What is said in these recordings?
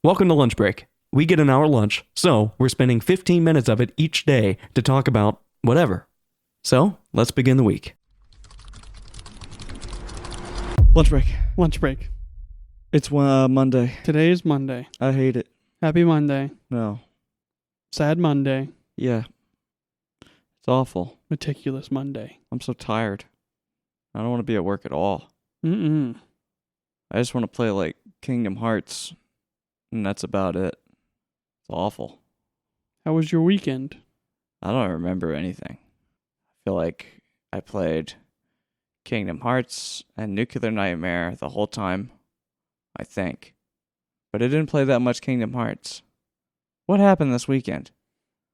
Welcome to Lunch Break. We get an hour lunch, so we're spending 15 minutes of it each day to talk about whatever. So, let's begin the week. Lunch break. Lunch break. It's Monday. Today is Monday. I hate it. Happy Monday. No. Sad Monday. Yeah. It's awful. Meticulous Monday. I'm so tired. I don't want to be at work at all. Mm-mm. I just want to play like Kingdom Hearts, and that's about it. It's awful. How was your weekend? I don't remember anything. I feel like I played Kingdom Hearts and Nuclear Nightmare the whole time, I think. But I didn't play that much Kingdom Hearts. What happened this weekend?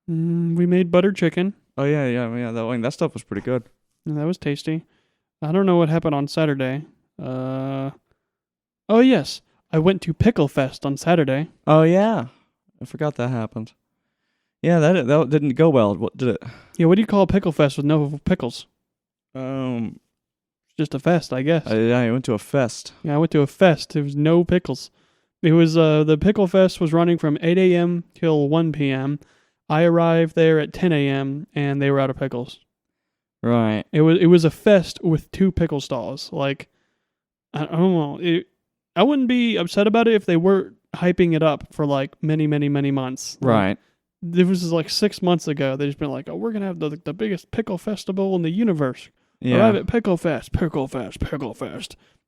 We made butter chicken. Oh, yeah. That stuff was pretty good. And that was tasty. I don't know what happened on Saturday. Oh, yes. I went to Pickle Fest on Saturday. Oh, yeah. I forgot that happened. Yeah, that didn't go well, did it? Yeah, what do you call a Pickle Fest with no pickles? Um, Just a fest, I guess. I went to a fest. Yeah, I went to a fest. There was no pickles. It was, the Pickle Fest was running from 8 a.m. till 1 p.m. I arrived there at 10 a.m. and they were out of pickles. Right. It was a fest with 2 pickle stalls. Like, I don't know. I wouldn't be upset about it if they were hyping it up for like many, many, many months. Right. It was like 6 months ago. They just been like, oh, we're gonna have the biggest pickle festival in the universe. Yeah. Arrive at Pickle Fest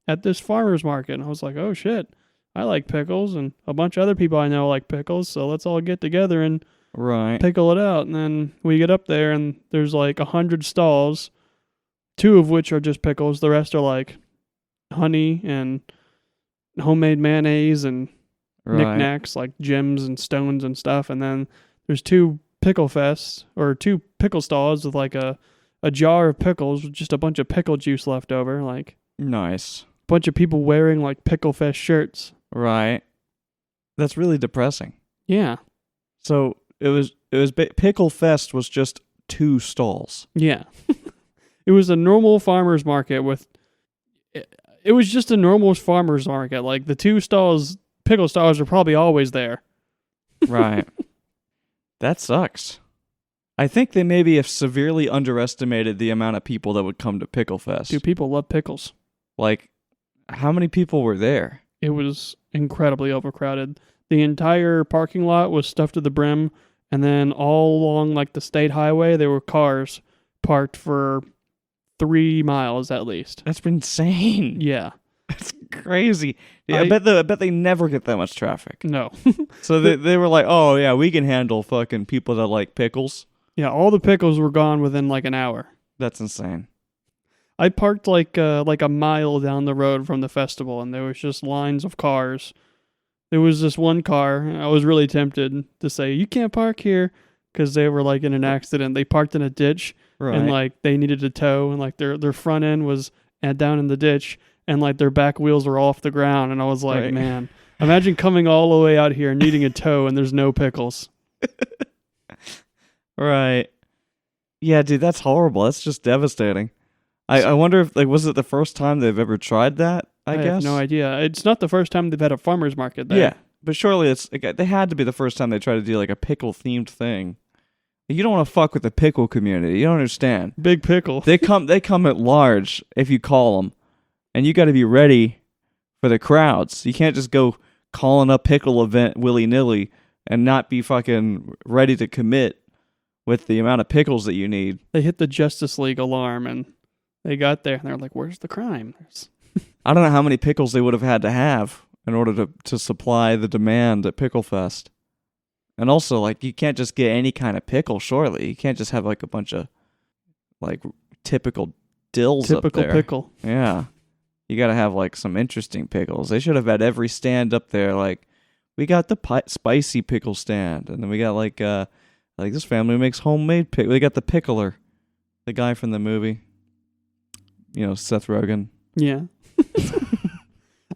at this farmer's market. And I was like, oh shit, I like pickles, and a bunch of other people I know like pickles. So let's all get together and Right. pickle it out. And then we get up there and there's like 100 stalls, 2 of which are just pickles. The rest are like honey and homemade mayonnaise and Right. knickknacks like gems and stones and stuff. And then there's 2 pickle fests or 2 pickle stalls with like a jar of pickles with just a bunch of pickle juice left over. Like Nice. a bunch of people wearing like Pickle Fest shirts. Right. That's really depressing. Yeah. So Pickle Fest was just 2 stalls. Yeah. It was a normal farmer's market with... It was just a normal farmer's market. Like, the 2 stalls, pickle stalls, are probably always there. Right. That sucks. I think they maybe have severely underestimated the amount of people that would come to Pickle Fest. Dude, people love pickles. Like, how many people were there? It was incredibly overcrowded. The entire parking lot was stuffed to the brim, and then all along, like, the state highway, there were cars parked for 3 miles at least. That's insane. Yeah. That's crazy. Yeah, I bet they never get that much traffic. No. So they were like, oh yeah, we can handle fucking people that like pickles. Yeah, all the pickles were gone within like an hour. That's insane. I parked like a mile down the road from the festival, and there was just lines of cars. There was this one car. I was really tempted to say, you can't park here, because they were like in an accident. They parked in a ditch, Right. and like they needed a tow, and like their front end was down in the ditch, and like their back wheels were off the ground. And I was like, Right. man, imagine coming all the way out here and needing a tow, and there's no pickles. Right. Yeah, dude, that's horrible. That's just devastating. I wonder if, like, was it the first time they've ever tried that? I guess. have no idea. It's not the first time they've had a farmer's market there. Yeah, but surely they had to be the first time they tried to do like a pickle themed thing. You don't want to fuck with the pickle community. You don't understand. Big pickle. They come at large if you call them, and you got to be ready for the crowds. You can't just go calling a pickle event willy nilly and not be fucking ready to commit with the amount of pickles that you need. They hit the Justice League alarm, and they got there, and they're like, where's the crime? I don't know how many pickles they would have to have in order to supply the demand at Pickle Fest. And also, like, you can't just get any kind of pickle, surely. You can't just have, like, a bunch of, like, typical dills up there. Typical pickle. Yeah. You gotta have, like, some interesting pickles. They should have had every stand up there, like, we got the spicy pickle stand, and then we got, like this family makes homemade pickle. We got the pickler, the guy from the movie. You know, Seth Rogen. Yeah.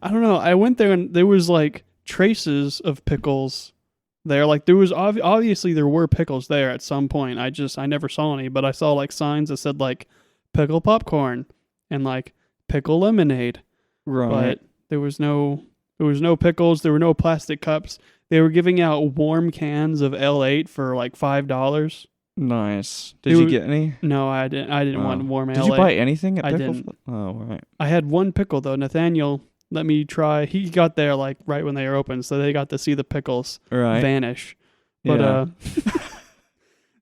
I don't know. I went there, and there was, like, traces of pickles there. Like, there was obviously there were pickles there at some point. I never saw any, but I saw, like, signs that said, like, pickle popcorn and, like, pickle lemonade. Right. But there was no There was no pickles. There were no plastic cups. They were giving out warm cans of L8 for like $5. Nice. Did you get any? No, I didn't. I didn't want warm L8. Did you buy anything at I Pickle didn't. Fest? Oh, right. I had one pickle though. Nathaniel let me try. He got there like right when they were open, so they got to see the pickles vanish. But Yeah.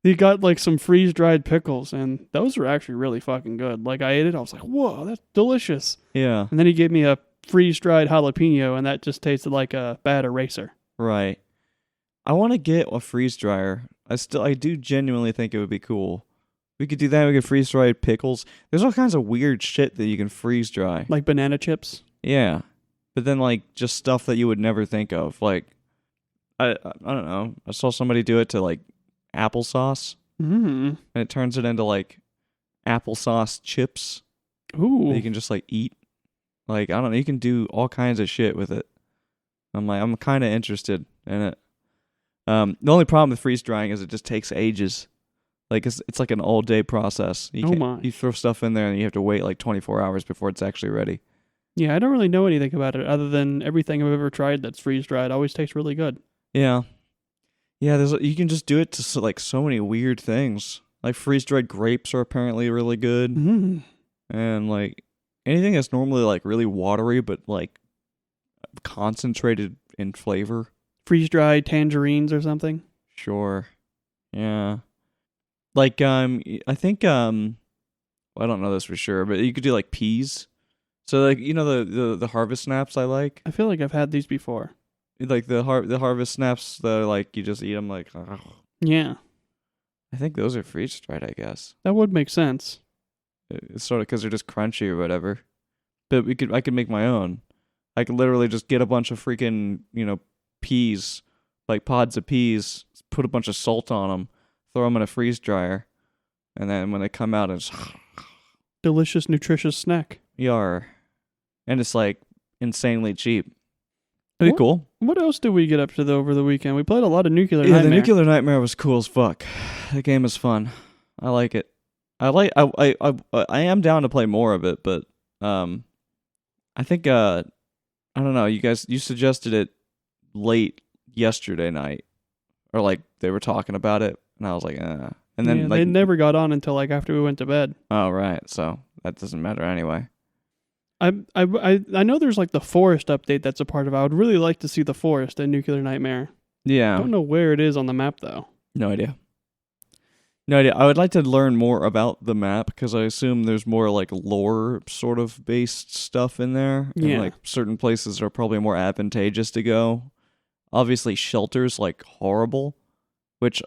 he got like some freeze dried pickles, and those were actually really fucking good. Like I ate it, I was like, whoa, that's delicious. Yeah. And then he gave me a freeze dried jalapeno, and that just tasted like a bad eraser. Right. I want to get a freeze dryer. I do genuinely think it would be cool. We could do that. We could freeze dry pickles. There's all kinds of weird shit that you can freeze dry. Like banana chips. Yeah. But then like just stuff that you would never think of. Like I don't know. I saw somebody do it to like applesauce. Mm. And it turns it into like applesauce chips Ooh. that you can just like eat. Like I don't know, you can do all kinds of shit with it. I'm kind of interested in it. The only problem with freeze drying is it just takes ages. Like it's like an all day process. You throw stuff in there and you have to wait like 24 hours before it's actually ready. Yeah, I don't really know anything about it other than everything I've ever tried that's freeze dried always tastes really good. Yeah. Yeah, you can just do it to like so many weird things. Like freeze dried grapes are apparently really good. Mm. And like anything that's normally like really watery but like concentrated in flavor. Freeze dried tangerines or something. Sure. Yeah. Like I think I don't know this for sure, but you could do like peas. So like you know the harvest snaps I like? I feel like I've had these before. Like the harvest snaps that like you just eat them like Yeah. I think those are freeze dried, I guess. That would make sense. It's sort of cuz they're just crunchy or whatever. But I could make my own. I could literally just get a bunch of freaking, peas, like pods of peas, put a bunch of salt on them, throw them in a freeze dryer, and then when they come out, it's Delicious, nutritious snack. yar. And it's like insanely cheap. Pretty cool. What else did we get up to over the weekend? We played a lot of Nuclear Yeah, Nightmare. the Nuclear Nightmare was cool as fuck. The game is fun. I like it. I am down to play more of it, but I think I don't know, you suggested it late yesterday night, or like they were talking about it, and I was like, and then they never got on until like after we went to bed. Oh right, so that doesn't matter anyway. I know there's like the forest update that's a part of it. I would really like to see the forest in Nuclear Nightmare. Yeah. I don't know where it is on the map though. No idea. I would like to learn more about the map because I assume there's more like lore sort of based stuff in there. Yeah. And like certain places are probably more advantageous to go. Obviously, Shelter's like horrible, which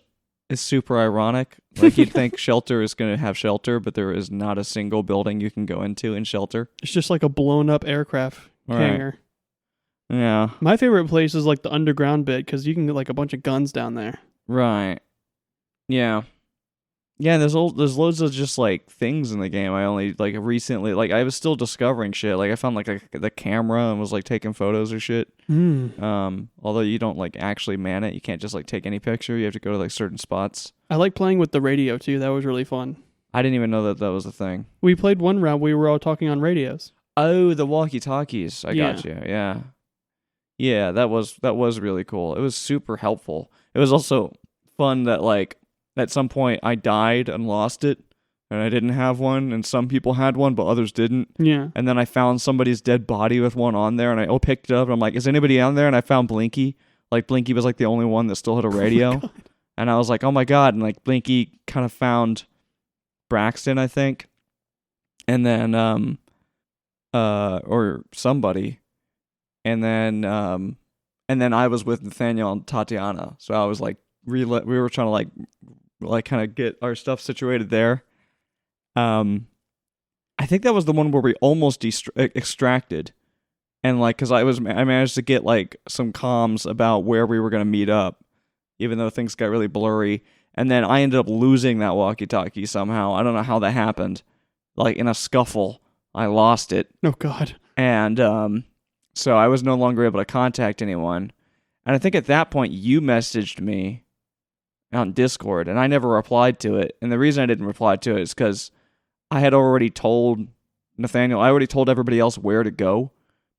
is super ironic. Like you'd think Shelter is going to have Shelter, but there is not a single building you can go into in Shelter. It's just like a blown up aircraft hangar. Yeah. My favorite place is like the underground bit because you can get like a bunch of guns down there. Right. Yeah. Yeah, there's loads of just like things in the game. I only like recently, like I was still discovering shit. Like I found like the camera and was like taking photos or shit. Although you don't like actually man it, you can't just like take any picture. You have to go to like certain spots. I like playing with the radio too. That was really fun. I didn't even know that was a thing. We played one round. We were all talking on radios. Oh, the walkie-talkies. I got you. Yeah. Yeah, that was really cool. It was super helpful. It was also fun that like at some point I died and lost it and I didn't have one and some people had one but others didn't. Yeah. And then I found somebody's dead body with one on there and I picked it up and I'm like, is anybody on there? And I found Blinky. Like Blinky was like the only one that still had a radio. Oh and I was like, oh my God. And like Blinky kind of found Braxton, I think. And then or somebody. And then I was with Nathaniel and Tatiana. So I was like we were trying to like kind of get our stuff situated there. I think that was the one where we almost extracted, and like because I managed to get like some comms about where we were gonna meet up, even though things got really blurry. And then I ended up losing that walkie-talkie somehow. I don't know how that happened. Like in a scuffle, I lost it. Oh God. And so I was no longer able to contact anyone. And I think at that point you messaged me on Discord, and I never replied to it. And the reason I didn't reply to it is because I had already told Nathaniel, I already told everybody else where to go,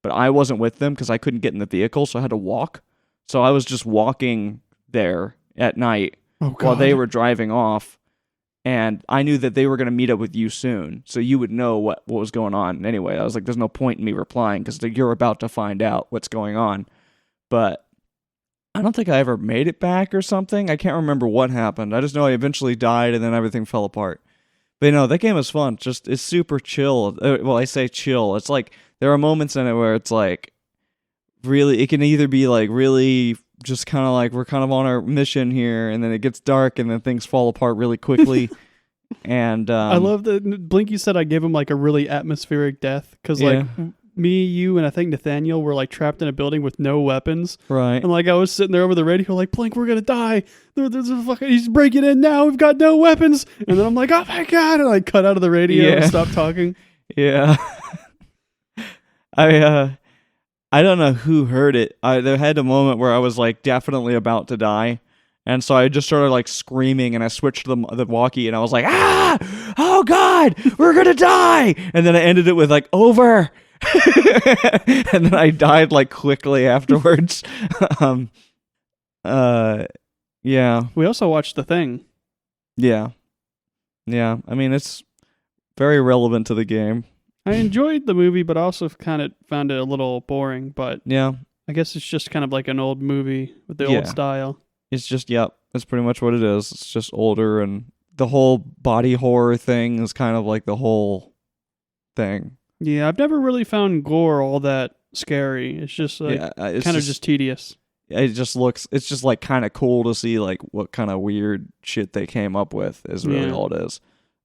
but I wasn't with them because I couldn't get in the vehicle, so I had to walk. So I was just walking there at night while they were driving off, and I knew that they were going to meet up with you soon, so you would know what was going on. Anyway, I was like, there's no point in me replying because you're about to find out what's going on. But I don't think I ever made it back or something. I can't remember what happened. I just know I eventually died, and then everything fell apart. But that game is fun. Just it's super chill. Well, I say chill. It's like there are moments in it where it's like really. It can either be like really just kind of like we're kind of on our mission here, and then it gets dark, and then things fall apart really quickly. And I love that Blinky said I gave him like a really atmospheric death because like me, you, and I think Nathaniel were like trapped in a building with no weapons. Right. And like I was sitting there over the radio like, Blink, we're gonna die. There's a fucking he's breaking in now. We've got no weapons. And then I'm like, oh my god, and I cut out of the radio and stopped talking. Yeah. I don't know who heard it. There had a moment where I was like definitely about to die. And so I just started like screaming, and I switched to the walkie, and I was like, oh God, we're going to die. And then I ended it with like, over. And then I died like quickly afterwards. Yeah. We also watched The Thing. Yeah. Yeah. I mean, it's very relevant to the game. I enjoyed the movie, but also kind of found it a little boring. But yeah, I guess it's just kind of like an old movie with the old style. It's just, that's pretty much what it is. It's just older, and the whole body horror thing is kind of like the whole thing. Yeah, I've never really found gore all that scary. It's just like kind of just tedious. It just looks, it's just like kind of cool to see like what kind of weird shit they came up with is really all it is.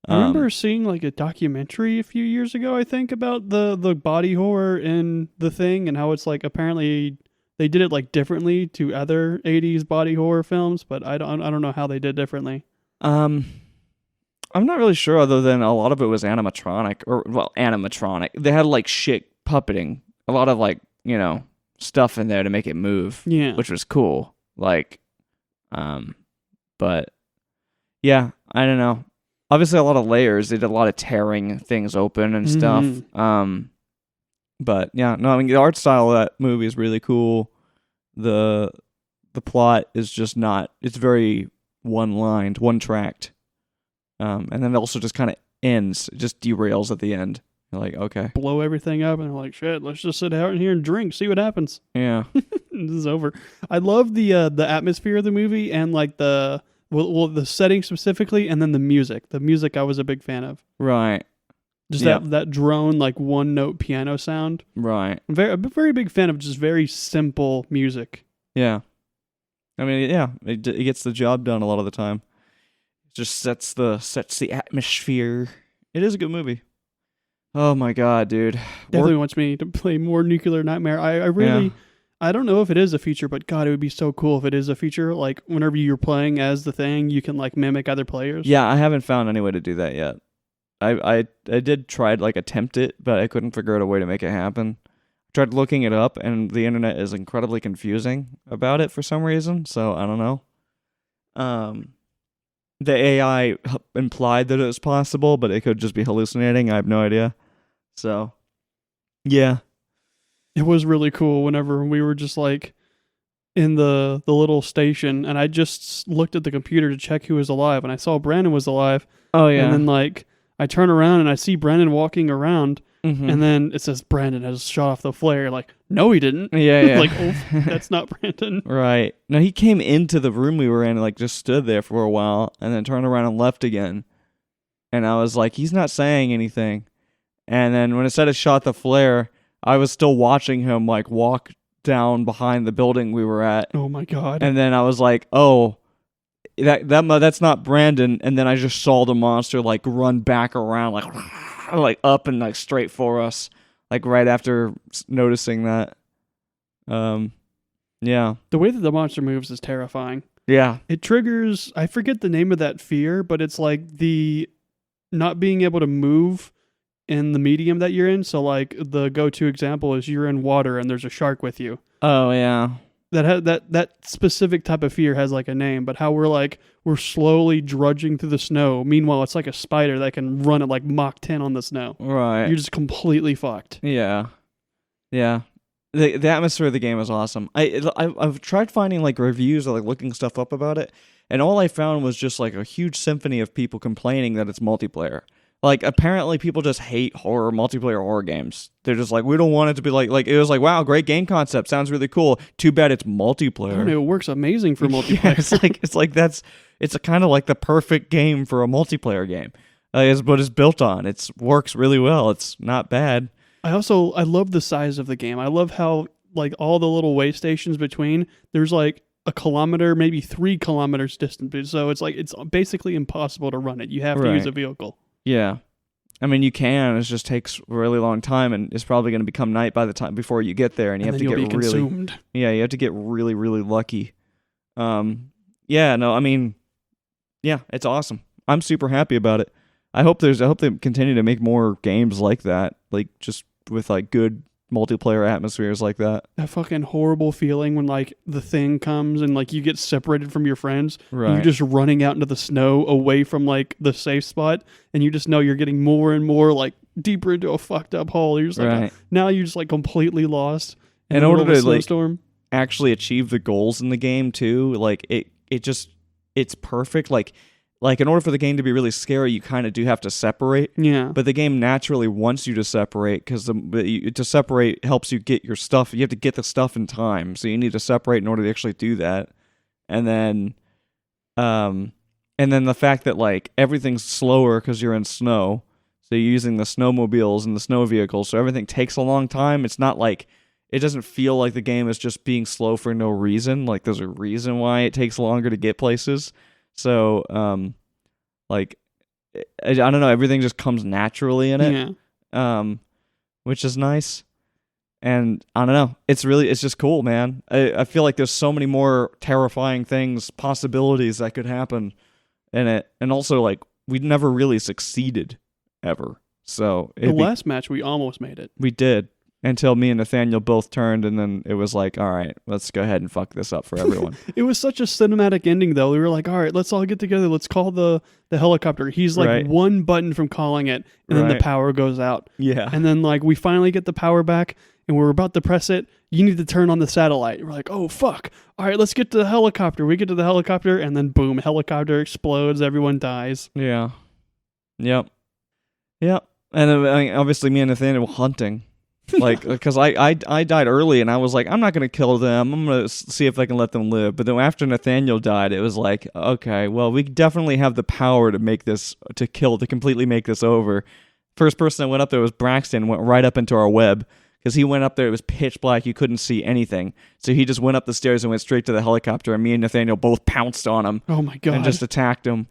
I remember seeing like a documentary a few years ago, I think, about the body horror in The Thing and how it's like apparently they did it like differently to other 80s body horror films, but I don't know how they did differently. I'm not really sure, other than a lot of it was animatronic. They had like shit puppeting, a lot of like, stuff in there to make it move, which was cool. Like, but yeah, I don't know. Obviously, a lot of layers. They did a lot of tearing things open and stuff. But yeah, no, I mean the art style of that movie is really cool. The plot is just not. It's very one-lined, one-tracked, and then it also just kind of ends. It just derails at the end. You're like, okay, blow everything up, and they're like, shit. Let's just sit out in here and drink, see what happens. Yeah, this is over. I love the atmosphere of the movie and like the setting specifically, and then the music. The music I was a big fan of. Right. Just that drone, like one note piano sound. Right. I'm a very big fan of just very simple music. Yeah. I mean, it gets the job done a lot of the time. It just sets the atmosphere. It is a good movie. Oh my god, dude. Definitely wants me to play more Nuclear Nightmare. I really I don't know if it is a feature, but God, it would be so cool if it is a feature. Like, whenever you're playing as the Thing, you can, like, mimic other players. Yeah, I haven't found any way to do that yet. I did try to, like, attempt it, but I couldn't figure out a way to make it happen. I tried looking it up, and the internet is incredibly confusing about it for some reason, so I don't know. The AI implied that it was possible, but it could just be hallucinating. I have no idea. So, yeah. It was really cool whenever we were just like in the little station, and I just looked at the computer to check who was alive, and I saw Brandon was alive. Oh yeah. And then like I turn around and I see Brandon walking around, and then it says Brandon has shot off the flare. Like, no, he didn't. Yeah. Like, oh, that's not Brandon. Right. No, he came into the room we were in and like just stood there for a while, and then turned around and left again. And I was like, he's not saying anything. And then when it said it shot the flare, I was still watching him like walk down behind the building we were at. Oh my god! And then I was like, "Oh, that's not Brandon." And then I just saw the monster like run back around, like up and like straight for us, like right after noticing that. Yeah. The way that the monster moves is terrifying. Yeah. It triggers. I forget the name of that fear, but it's like the not being able to move in the medium that you're in. So like the go-to example is you're in water and there's a shark with you. Oh yeah. That specific type of fear has like a name, but how we're slowly drudging through the snow. Meanwhile, it's like a spider that can run at like Mach 10 on the snow. Right. You're just completely fucked. Yeah. Yeah. the atmosphere of the game is awesome. I've tried finding like reviews or like looking stuff up about it, and all I found was just like a huge symphony of people complaining that it's multiplayer. Like apparently people just hate multiplayer horror games. They're just like, we don't want it to be like it was like, wow, great game concept, sounds really cool. Too bad it's multiplayer. I don't know, it works amazing for multiplayer. Yeah, it's kind of like the perfect game for a multiplayer game. Is what it's built on. It works really well. It's not bad. I love the size of the game. I love how like all the little way stations between, there's like a kilometer, maybe 3 kilometers distant. So it's like it's basically impossible to run it. You have to use a vehicle. Yeah. I mean, you can. It just takes a really long time, and it's probably going to become night by the time before you get there, and you have to get really consumed. Yeah, you have to get really, really lucky. Yeah, no, I mean, yeah, it's awesome. I'm super happy about it. I hope they continue to make more games like that, like just with like good multiplayer atmospheres like that. That fucking horrible feeling when like the thing comes and like you get separated from your friends. Right. And you're just running out into the snow away from like the safe spot, and you just know you're getting more and more like deeper into a fucked up hole. You're just like now you're just like completely lost in order to like snowstorm. Actually achieve the goals in the game too. Like it's perfect. Like in order for the game to be really scary, you kind of do have to separate. Yeah. But the game naturally wants you to separate because to separate helps you get your stuff. You have to get the stuff in time, so you need to separate in order to actually do that. And then the fact that like everything's slower because you're in snow, so you're using the snowmobiles and the snow vehicles, so everything takes a long time. It's not like it doesn't feel like the game is just being slow for no reason. Like there's a reason why it takes longer to get places. So, like, I don't know, everything just comes naturally in it, which is nice. And I don't know, it's just cool, man. I feel like there's so many more terrifying possibilities that could happen in it. And also, like, we never really succeeded, ever. So, the last match, we almost made it. We did. Until me and Nathaniel both turned, and then it was like, all right, let's go ahead and fuck this up for everyone. It was such a cinematic ending, though. We were like, all right, let's all get together. Let's call the helicopter. He's like one button from calling it, and then the power goes out. Yeah. And then like we finally get the power back, and we're about to press it. You need to turn on the satellite. We're like, oh, fuck. All right, let's get to the helicopter. We get to the helicopter, and then boom, helicopter explodes. Everyone dies. Yeah. Yep. Yep. And I mean, obviously me and Nathaniel were hunting. Like, because I died early, and I was like, I'm not going to kill them. I'm going to see if I can let them live. But then after Nathaniel died, it was like, okay, well, we definitely have the power to completely make this over. First person that went up there was Braxton, went right up into our web. Because he went up there, it was pitch black, you couldn't see anything. So he just went up the stairs and went straight to the helicopter, and me and Nathaniel both pounced on him. Oh my God. And just attacked him.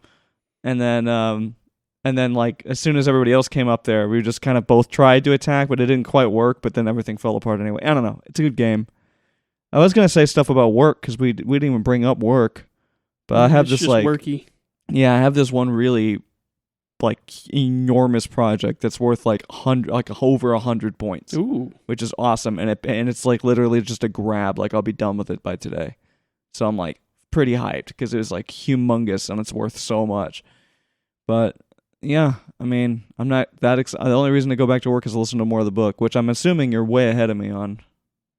And then, like, as soon as everybody else came up there, we just kind of both tried to attack, but it didn't quite work, but then everything fell apart anyway. I don't know. It's a good game. I was going to say stuff about work, because we didn't even bring up work. But I have this, like... worky. Yeah, I have this one really, like, enormous project that's worth, like, over 100 points. Ooh. Which is awesome, and it's, like, literally just a grab. Like, I'll be done with it by today. So I'm, like, pretty hyped, because it was, like, humongous, and it's worth so much. But... yeah, I mean, I'm not that excited. The only reason to go back to work is to listen to more of the book, which I'm assuming you're way ahead of me on.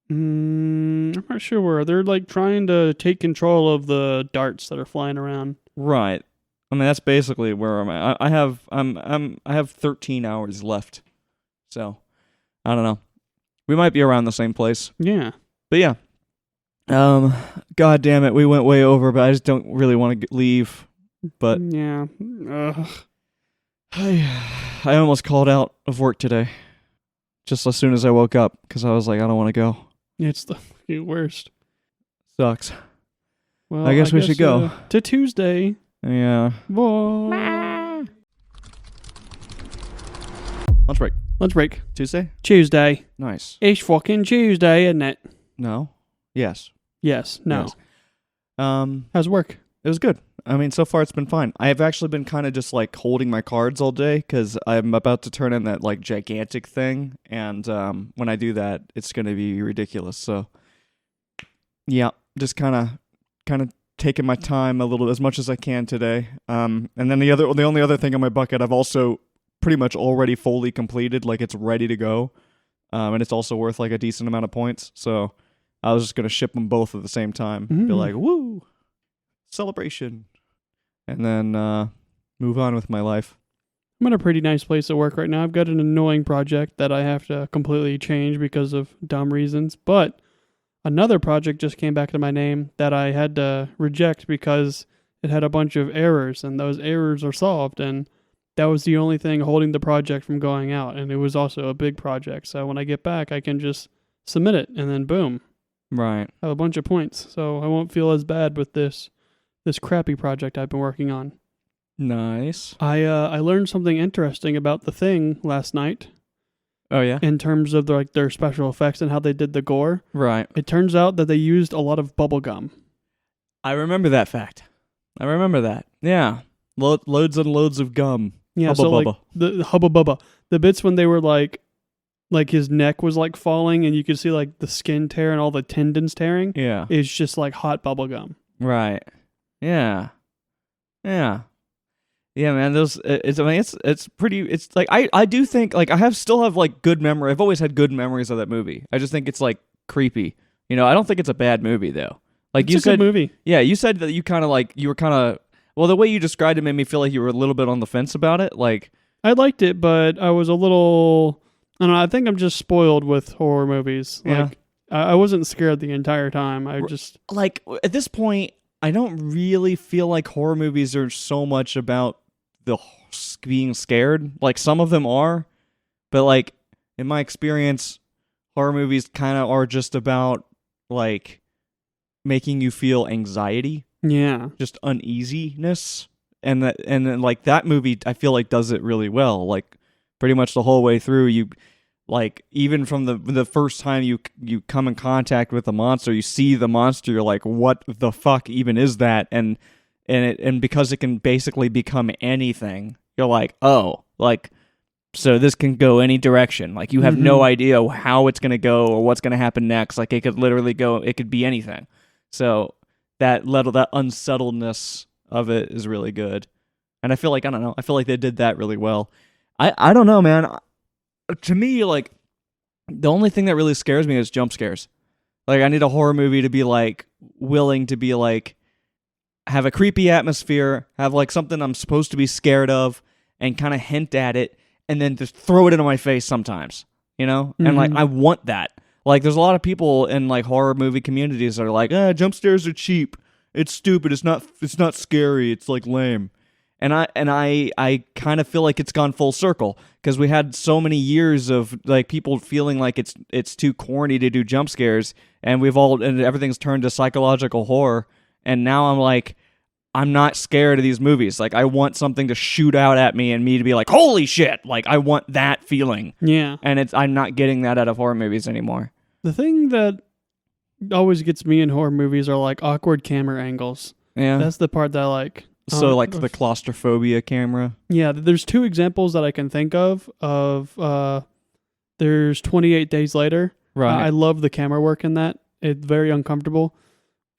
I'm not sure where. They're like trying to take control of the darts that are flying around. Right. I mean, that's basically where I'm at. I have 13 hours left. So, I don't know. We might be around the same place. Yeah. But yeah. God damn it, we went way over, but I just don't really want to leave. But yeah. I almost called out of work today, just as soon as I woke up, because I was like, I don't want to go. It's the worst. Sucks. Well, I guess we should go. To Tuesday. Yeah. Bye. Lunch break. Tuesday? Nice. It's fucking Tuesday, isn't it? No. Yes. Yes. No. Yes. How's work? It was good. I mean, so far it's been fine. I have actually been kind of just like holding my cards all day because I'm about to turn in that like gigantic thing, and when I do that, it's going to be ridiculous. So, yeah, just kind of taking my time a little as much as I can today. And then the only other thing on my bucket, I've also pretty much already fully completed. Like it's ready to go. and it's also worth like a decent amount of points. So I was just gonna ship them both at the same time. Be Mm. like, woo, celebration, and then move on with my life. I'm in a pretty nice place at work right now. I've got an annoying project that I have to completely change because of dumb reasons, but another project just came back to my name that I had to reject because it had a bunch of errors, and those errors are solved, and that was the only thing holding the project from going out, and it was also a big project. So when I get back, I can just submit it, and then boom, Right. I have a bunch of points. So I won't feel as bad with this crappy project I've been working on. Nice. I learned something interesting about The Thing last night Oh yeah. in terms of their special effects and how they did the gore. Right. It turns out that they used a lot of bubble gum. I remember that fact. I remember that. Yeah. Loads and loads of gum. Yeah, Hubba so bubba. like the hubba bubba, the bits when they were like his neck was like falling and you could see like the skin tear and all the tendons tearing. Yeah. Is just like hot bubble gum. Right. Yeah. Yeah. Yeah, man. It's pretty. It's like I do think like still have like good memory. I've always had good memories of that movie. I just think it's like creepy. I don't think it's a bad movie though. Like It's you a said, good movie. yeah, you said that you were kind of well. The way you described it made me feel like you were a little bit on the fence about it. Like I liked it, but I was a little. I don't know. I think I'm just spoiled with horror movies. Yeah. Like I wasn't scared the entire time. I just like at this point, I don't really feel like horror movies are so much about the being scared. Like some of them are, but like in my experience, horror movies kind of are just about like making you feel anxiety, yeah. just uneasiness, and then like that movie I feel like does it really well. Like pretty much the whole way through, you like even from the first time you come in contact with the monster, you see the monster, you're like, what the fuck even is that? And because it can basically become anything, you're like, oh, like so this can go any direction. Like you have no idea how it's gonna go or what's gonna happen next. Like it could literally go, it could be anything. So that unsettledness of it is really good. And I feel like, I don't know, I feel like they did that really well. I don't know, man. To me, like, the only thing that really scares me is jump scares. Like, I need a horror movie to be, like, willing to be, like, have a creepy atmosphere, have, like, something I'm supposed to be scared of, and kind of hint at it, and then just throw it into my face sometimes, And, like, I want that. Like, there's a lot of people in, like, horror movie communities that are like, jump scares are cheap. It's stupid. It's not scary. It's, like, lame. And I kind of feel like it's gone full circle because we had so many years of like people feeling like it's too corny to do jump scares, and everything's turned to psychological horror. And now I'm like, I'm not scared of these movies. Like I want something to shoot out at me and me to be like, holy shit! Like I want that feeling. Yeah. And I'm not getting that out of horror movies anymore. The thing that always gets me in horror movies are like awkward camera angles. Yeah. That's the part that I like. So like the claustrophobia camera. Yeah, there's two examples that I can think of. There's 28 Days Later. Right. I love the camera work in that. It's very uncomfortable.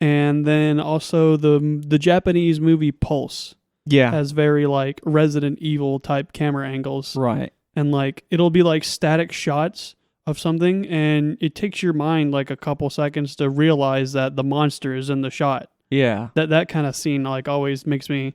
And then also the Japanese movie Pulse Yeah. has very like Resident Evil type camera angles. Right. And like it'll be like static shots of something, and it takes your mind like a couple seconds to realize that the monster is in the shot. Yeah. That kind of scene like always makes me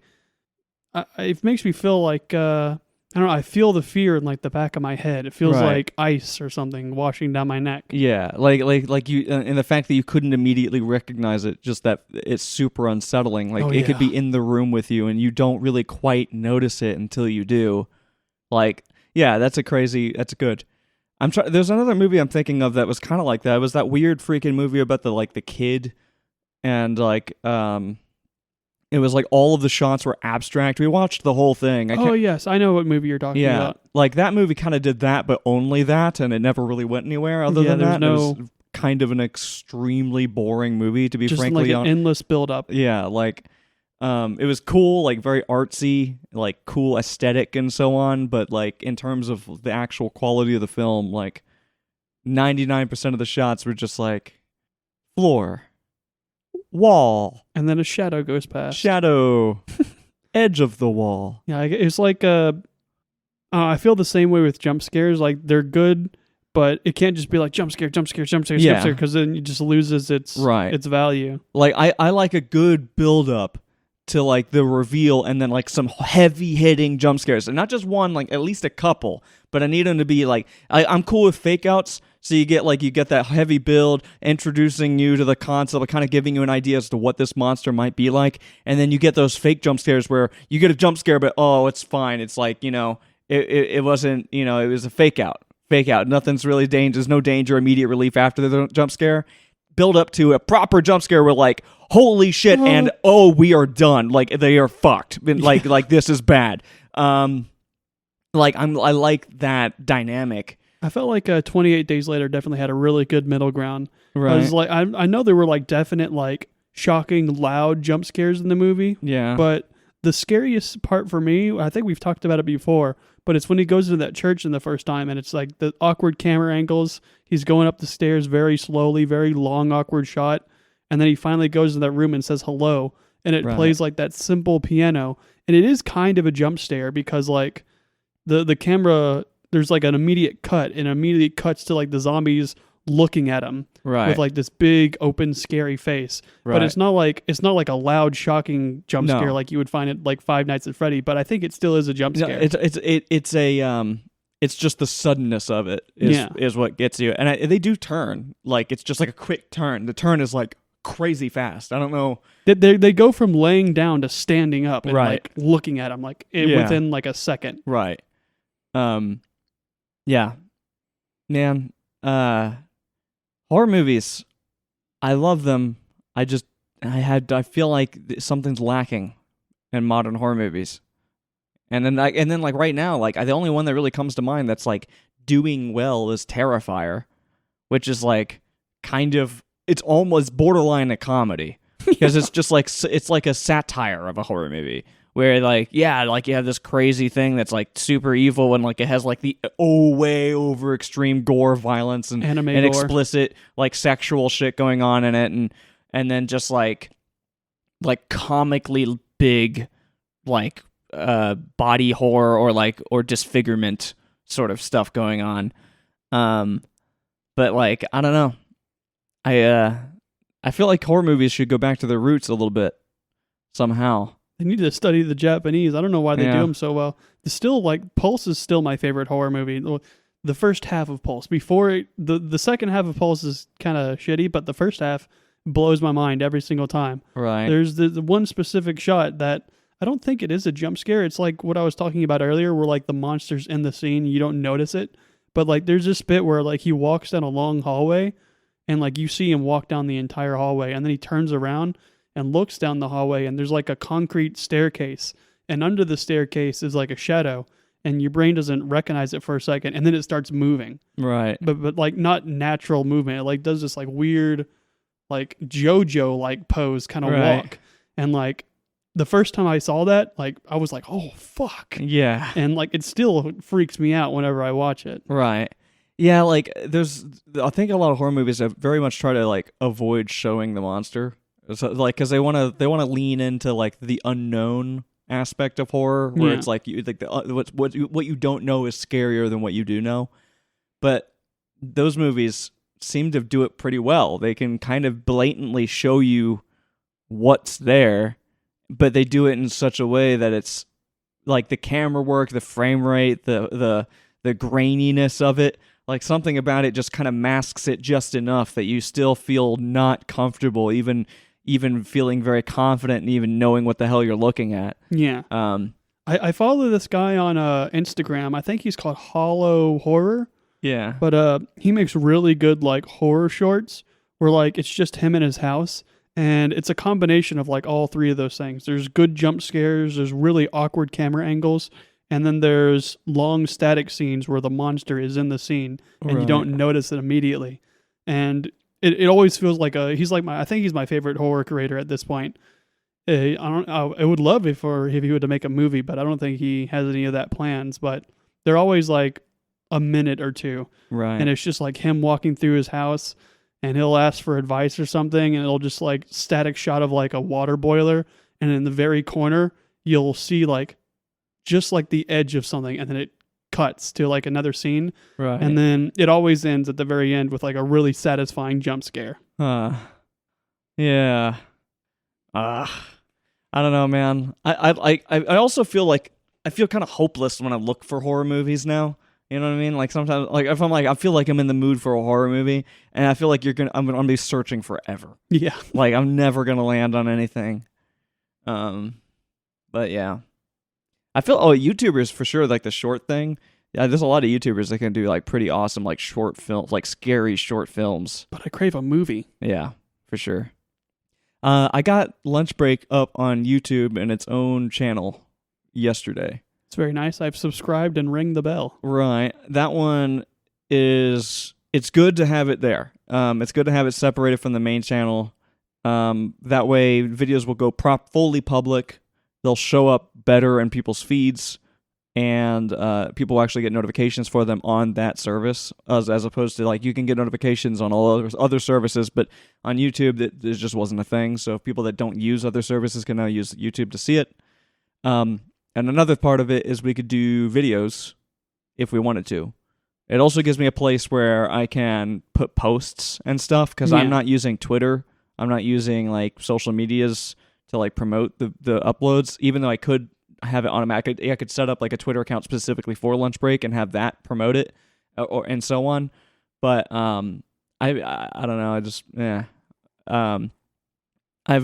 it makes me feel like I don't know, I feel the fear in like the back of my head. It feels Right. like ice or something washing down my neck. Yeah, like you, and the fact that you couldn't immediately recognize it, just that it's super unsettling. Like it could be in the room with you, and you don't really quite notice it until you do. Like, yeah, that's good. There's another movie I'm thinking of that was kind of like that. It was that weird freaking movie about the kid, and like it was like all of the shots were abstract. We watched the whole thing. Oh yes, I know what movie you're talking about. Like that movie kind of did that, but only that, and it never really went anywhere. Other than that, it was kind of an extremely boring movie, to be just frankly like an honest. endless build up. Yeah, like it was cool, like very artsy, like cool aesthetic and so on. But like in terms of the actual quality of the film, like 99% of the shots were just like floor, wall, And then a shadow goes past. shadow, edge of the wall. Yeah, it's like I feel the same way with jump scares. Like they're good, but it can't just be like jump scare, jump scare, jump scare, Yeah. jump scare, because then it just loses its value. Like I like a good build up to like the reveal and then like some heavy hitting jump scares, and not just one, like at least a couple. But I need them to be like I'm cool with fake outs. So you get that heavy build, introducing you to the concept, kind of giving you an idea as to what this monster might be like, and then you get those fake jump scares where you get a jump scare, but it's fine. It's like, it wasn't, it was a fake out. Nothing's really dangerous. No danger. Immediate relief after the jump scare. Build up to a proper jump scare where like, holy shit, and we are done. Like they are fucked. Like this is bad. I like that dynamic. I felt like 28 Days Later definitely had a really good middle ground. Right. I was like, I know there were like definite like shocking, loud jump scares in the movie. Yeah. But the scariest part for me, I think we've talked about it before, but it's when he goes into that church in the first time, and it's like the awkward camera angles. He's going up the stairs very slowly, very long, awkward shot, and then he finally goes in that room and says hello, and it plays like that simple piano, and it is kind of a jump scare because like the camera. There's like an immediate cut, and immediately cuts to like the zombies looking at him with like this big open scary face. But it's not like a loud shocking jump scare like you would find it like Five Nights at Freddy. But I think it still is a jump scare. It's just the suddenness of it is what gets you. And they do turn, like it's just like a quick turn. The turn is like crazy fast. I don't know. They go from laying down to standing up and like looking at him like within like a second. Right. Yeah, man, horror movies, I love them. I feel like something's lacking in modern horror movies. And then like right now, like the only one that really comes to mind that's like doing well is Terrifier, which is like kind of, it's almost borderline a comedy because it's just like, it's like a satire of a horror movie. Where like you have this crazy thing that's like super evil and like it has like the way over extreme gore, violence and explicit like sexual shit going on in it, and then just like comically big like body horror or disfigurement sort of stuff going on. But like I don't know, I feel like horror movies should go back to their roots a little bit somehow. They need to study the Japanese. I don't know why they do them so well. It's still like Pulse is still my favorite horror movie. The first half of Pulse, the second half of Pulse is kind of shitty, but the first half blows my mind every single time. Right. There's the one specific shot that I don't think it is a jump scare. It's like what I was talking about earlier, where like the monster's in the scene, you don't notice it, but like there's this bit where like he walks down a long hallway, and like you see him walk down the entire hallway, and then he turns around and looks down the hallway, and there's like a concrete staircase, and under the staircase is like a shadow, and your brain doesn't recognize it for a second, and then it starts moving. Right. But like not natural movement. It like does this like weird, like JoJo like pose kind of walk, and like the first time I saw that, like I was like, oh fuck. Yeah. And like it still freaks me out whenever I watch it. Right. Yeah, like I think a lot of horror movies have very much try to like avoid showing the monster. So, like, because they want to lean into like the unknown aspect of horror, where it's like what you don't know is scarier than what you do know. But those movies seem to do it pretty well. They can kind of blatantly show you what's there, but they do it in such a way that it's like the camera work, the frame rate, the graininess of it. Like something about it just kind of masks it just enough that you still feel not comfortable, even feeling very confident and even knowing what the hell you're looking at. Yeah. I follow this guy on Instagram. I think he's called Hollow Horror. Yeah. But he makes really good like horror shorts where like it's just him in his house, and it's a combination of like all three of those things. There's good jump scares, there's really awkward camera angles, and then there's long static scenes where the monster is in the scene and you don't notice it immediately. And it always feels like I think he's my favorite horror creator at this point. I would love if he were to make a movie, but I don't think he has any of that plans. But they're always like a minute or two. Right. And it's just like him walking through his house, and he'll ask for advice or something, and it'll just like static shot of like a water boiler, and in the very corner you'll see like just like the edge of something, and then it cuts to like another scene, Right. and then it always ends at the very end with like a really satisfying jump scare. Yeah. I don't know, man. I also feel like I feel kind of hopeless when I look for horror movies now. You know what I mean? Like sometimes, like if I'm like, I feel like I'm in the mood for a horror movie, and I feel like I'm gonna be searching forever. Yeah. Like I'm never gonna land on anything. But yeah, I feel YouTubers for sure, like the short thing. Yeah, there's a lot of YouTubers that can do like pretty awesome like short films, like scary short films. But I crave a movie. Yeah, for sure. I got Lunch Break up on YouTube in its own channel yesterday. It's very nice. I've subscribed and ring the bell. Right. That one it's good to have it there. It's good to have it separated from the main channel. That way videos will go fully public. They'll show up better in people's feeds, and people will actually get notifications for them on that service, as opposed to like you can get notifications on all other services, but on YouTube that just wasn't a thing. So people that don't use other services can now use YouTube to see it. And another part of it is we could do videos if we wanted to. It also gives me a place where I can put posts and stuff, because I'm not using Twitter. I'm not using like social medias to like promote the uploads, even though I could have it automatic. I could set up like a Twitter account specifically for Lunch Break and have that promote it, and so on. But I don't know. I just I've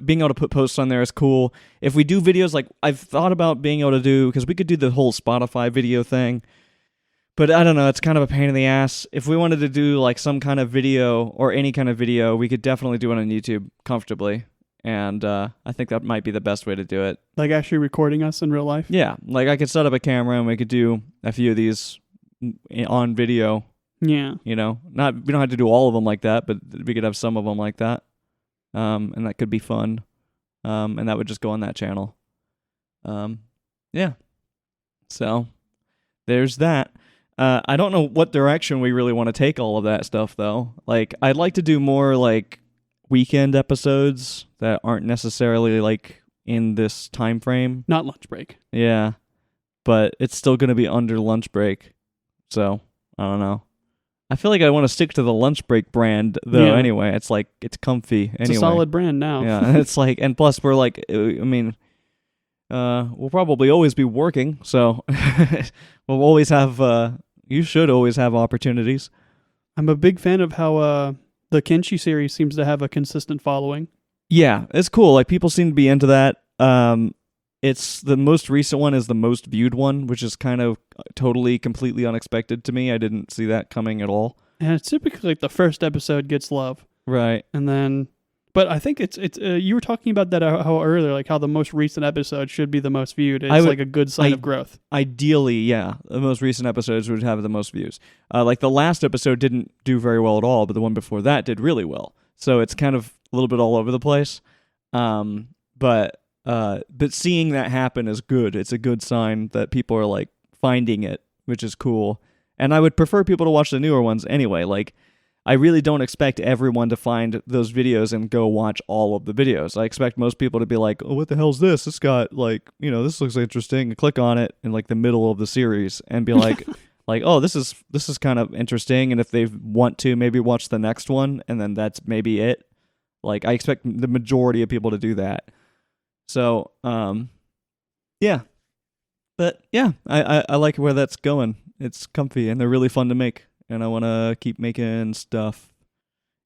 being able to put posts on there is cool. If we do videos, like I've thought about being able to do, because we could do the whole Spotify video thing, but I don't know, it's kind of a pain in the ass. If we wanted to do like some kind of video or any kind of video, we could definitely do it on YouTube comfortably, and I think that might be the best way to do it. Like actually recording us in real life? Yeah, like I could set up a camera and we could do a few of these on video. Yeah. You know, we don't have to do all of them like that, but we could have some of them like that. And that could be fun. And that would just go on that channel. Yeah. So there's that. I don't know what direction we really want to take all of that stuff, though. Like, I'd like to do more like weekend episodes that aren't necessarily like in this time frame. Not Lunch Break. Yeah. But it's still going to be under Lunch Break. So I don't know. I feel like I want to stick to the Lunch Break brand, though. Yeah. Anyway, it's like it's comfy. It's a solid brand now. Yeah, it's like, and plus we're like, I mean, we'll probably always be working, so we'll always have. You should always have opportunities. I'm a big fan of how the Kenshi series seems to have a consistent following. Yeah, it's cool. Like people seem to be into that. It's the most recent one is the most viewed one, which is kind of totally, completely unexpected to me. I didn't see that coming at all. And it's typically like the first episode gets love, right? And then, but I think it's you were talking about that how earlier, like how the most recent episode should be the most viewed. It's like a good sign of growth. Ideally, yeah, the most recent episodes would have the most views. Like the last episode didn't do very well at all, but the one before that did really well. So it's kind of a little bit all over the place. But seeing that happen is good. It's a good sign that people are like finding it, which is cool. And I would prefer people to watch the newer ones anyway. Like, I really don't expect everyone to find those videos and go watch all of the videos. I expect most people to be like, oh, what the hell's this? This got like, you know, this looks interesting. And click on it in like the middle of the series and be like, oh, this is kind of interesting. And if they want to, maybe watch the next one, and then that's maybe it. Like, I expect the majority of people to do that. So, yeah. But yeah, I like where that's going. It's comfy and they're really fun to make. And I want to keep making stuff.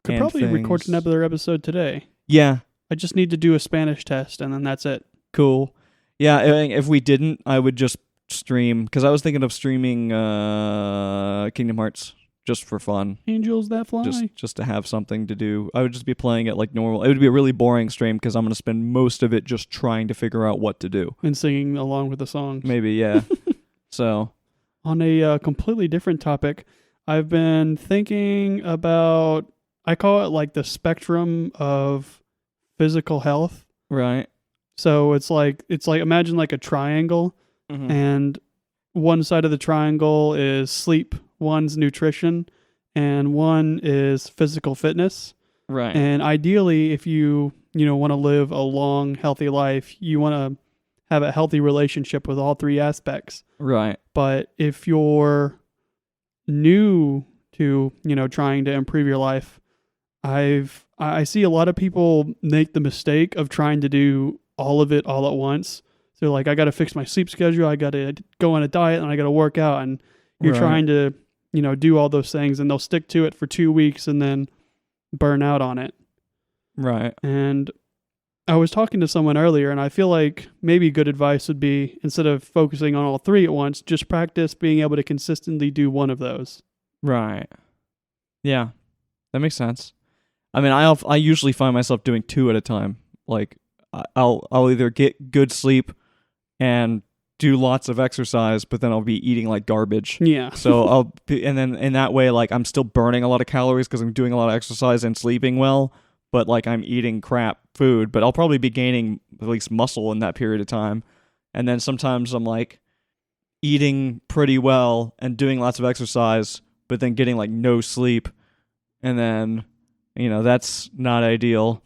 Could probably record another episode today. Yeah. I just need to do a Spanish test and then that's it. Cool. Yeah, if we didn't, I would just stream. Because I was thinking of streaming Kingdom Hearts just for fun. Angels that fly. Just to have something to do. I would just be playing it like normal. It would be a really boring stream because I'm going to spend most of it just trying to figure out what to do. And singing along with the songs. Maybe, yeah. So. On a completely different topic, I've been thinking about, I call it like the spectrum of physical health. Right. So it's like imagine like a triangle, and one side of the triangle is sleep, one's nutrition, and one is physical fitness. Right. And ideally, if you want to live a long, healthy life, you want to have a healthy relationship with all three aspects. Right. But if you're new to, trying to improve your life, I see a lot of people make the mistake of trying to do all of it all at once. So like, I got to fix my sleep schedule, I got to go on a diet, and I got to work out, and you're trying to, do all those things, and they'll stick to it for 2 weeks and then burn out on it. Right. And I was talking to someone earlier, and I feel like maybe good advice would be, instead of focusing on all three at once, just practice being able to consistently do one of those. Right. Yeah, that makes sense. I mean, I usually find myself doing 2 at a time. Like, I'll either get good sleep and do lots of exercise, but then I'll be eating like garbage. Yeah. So and then in that way, like, I'm still burning a lot of calories because I'm doing a lot of exercise and sleeping well, but like I'm eating crap food, but I'll probably be gaining at least muscle in that period of time. And then sometimes I'm like eating pretty well and doing lots of exercise, but then getting like no sleep. And then, that's not ideal.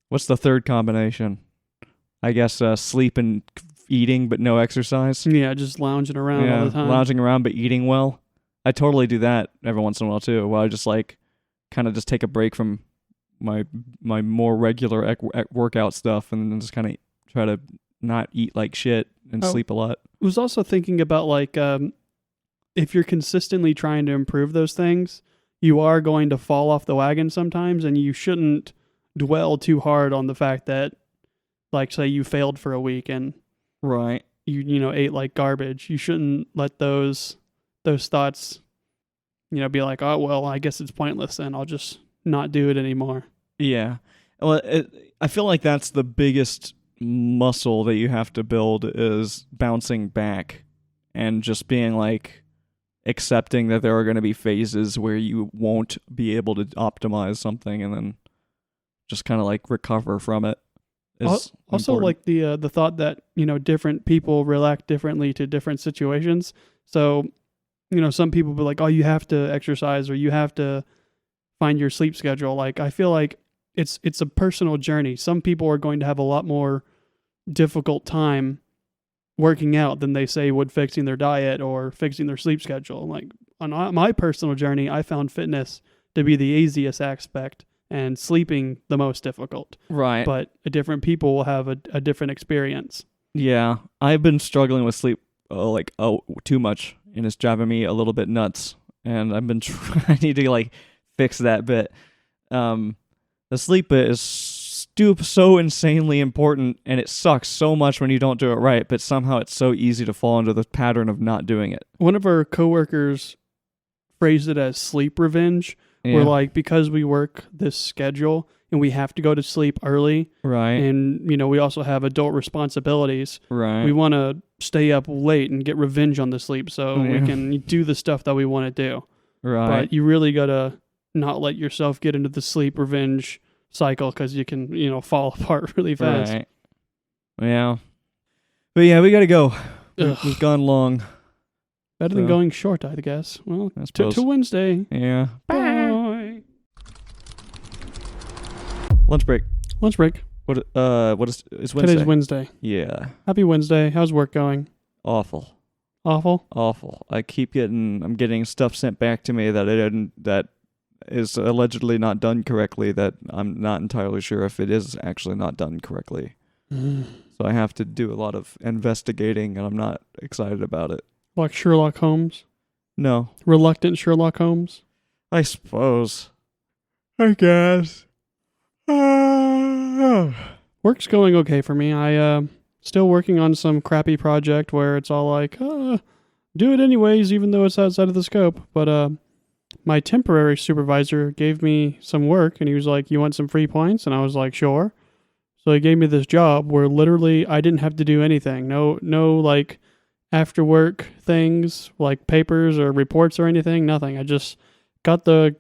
What's the third combination? I guess sleep and eating, but no exercise. Yeah, just lounging around all the time. Lounging around, but eating well. I totally do that every once in a while too, where I just like kind of just take a break from my more regular workout stuff and then just kind of try to not eat like shit and sleep a lot. I was also thinking about like, if you're consistently trying to improve those things, you are going to fall off the wagon sometimes, and you shouldn't dwell too hard on the fact that, like, say you failed for a week and right, you ate like garbage. You shouldn't let those thoughts, be like, oh well, I guess it's pointless, and I'll just not do it anymore. Yeah, well, I feel like that's the biggest muscle that you have to build, is bouncing back and just being like accepting that there are going to be phases where you won't be able to optimize something, and then just kind of like recover from it. Also important. Like the thought that different people react differently to different situations. So some people be like, oh, you have to exercise, or you have to find your sleep schedule. Like, I feel like it's a personal journey. Some people are going to have a lot more difficult time working out than they say would fixing their diet or fixing their sleep schedule. Like, on my personal journey, I found fitness to be the easiest aspect and sleeping the most difficult. Right. But different people will have a different experience. Yeah. I've been struggling with sleep too much, and it's driving me a little bit nuts. And I've been I need to like fix that bit. The sleep bit is so insanely important, and it sucks so much when you don't do it right, but somehow it's so easy to fall into the pattern of not doing it. One of our coworkers phrased it as sleep revenge. Yeah. We're like, because we work this schedule and we have to go to sleep early, right? And we also have adult responsibilities, right? We want to stay up late and get revenge on the sleep so we can do the stuff that we want to do, right? But you really gotta not let yourself get into the sleep revenge cycle, because you can fall apart really fast. Right. Yeah, but yeah, we gotta go. We've gone long. Better than going short, I guess. Well, to Wednesday. Yeah. Bye. Lunch break. Lunch break. What is Wednesday? Today's Wednesday. Yeah. Happy Wednesday. How's work going? Awful. Awful? Awful. I'm getting stuff sent back to me that is allegedly not done correctly, that I'm not entirely sure if it is actually not done correctly. So I have to do a lot of investigating, and I'm not excited about it. Like Sherlock Holmes? No. Reluctant Sherlock Holmes? I suppose. I guess. Work's going okay for me. I still working on some crappy project where it's all like, do it anyways, even though it's outside of the scope. But my temporary supervisor gave me some work, and he was like, you want some free points? And I was like, sure. So he gave me this job where literally I didn't have to do anything. No like after work things like papers or reports or anything, nothing. I just got the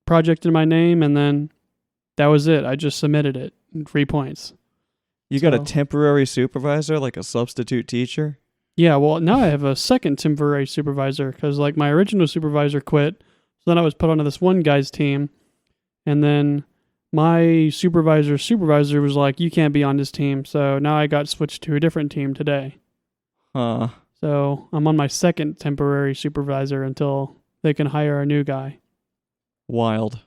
project in my name, and then that was it. I just submitted it. 3 points. You got a temporary supervisor, like a substitute teacher? Yeah, well, now I have a second temporary supervisor, because like my original supervisor quit. So then I was put onto this one guy's team, and then my supervisor was like, you can't be on this team. So now I got switched to a different team today. Huh. So I'm on my second temporary supervisor until they can hire a new guy. Wild.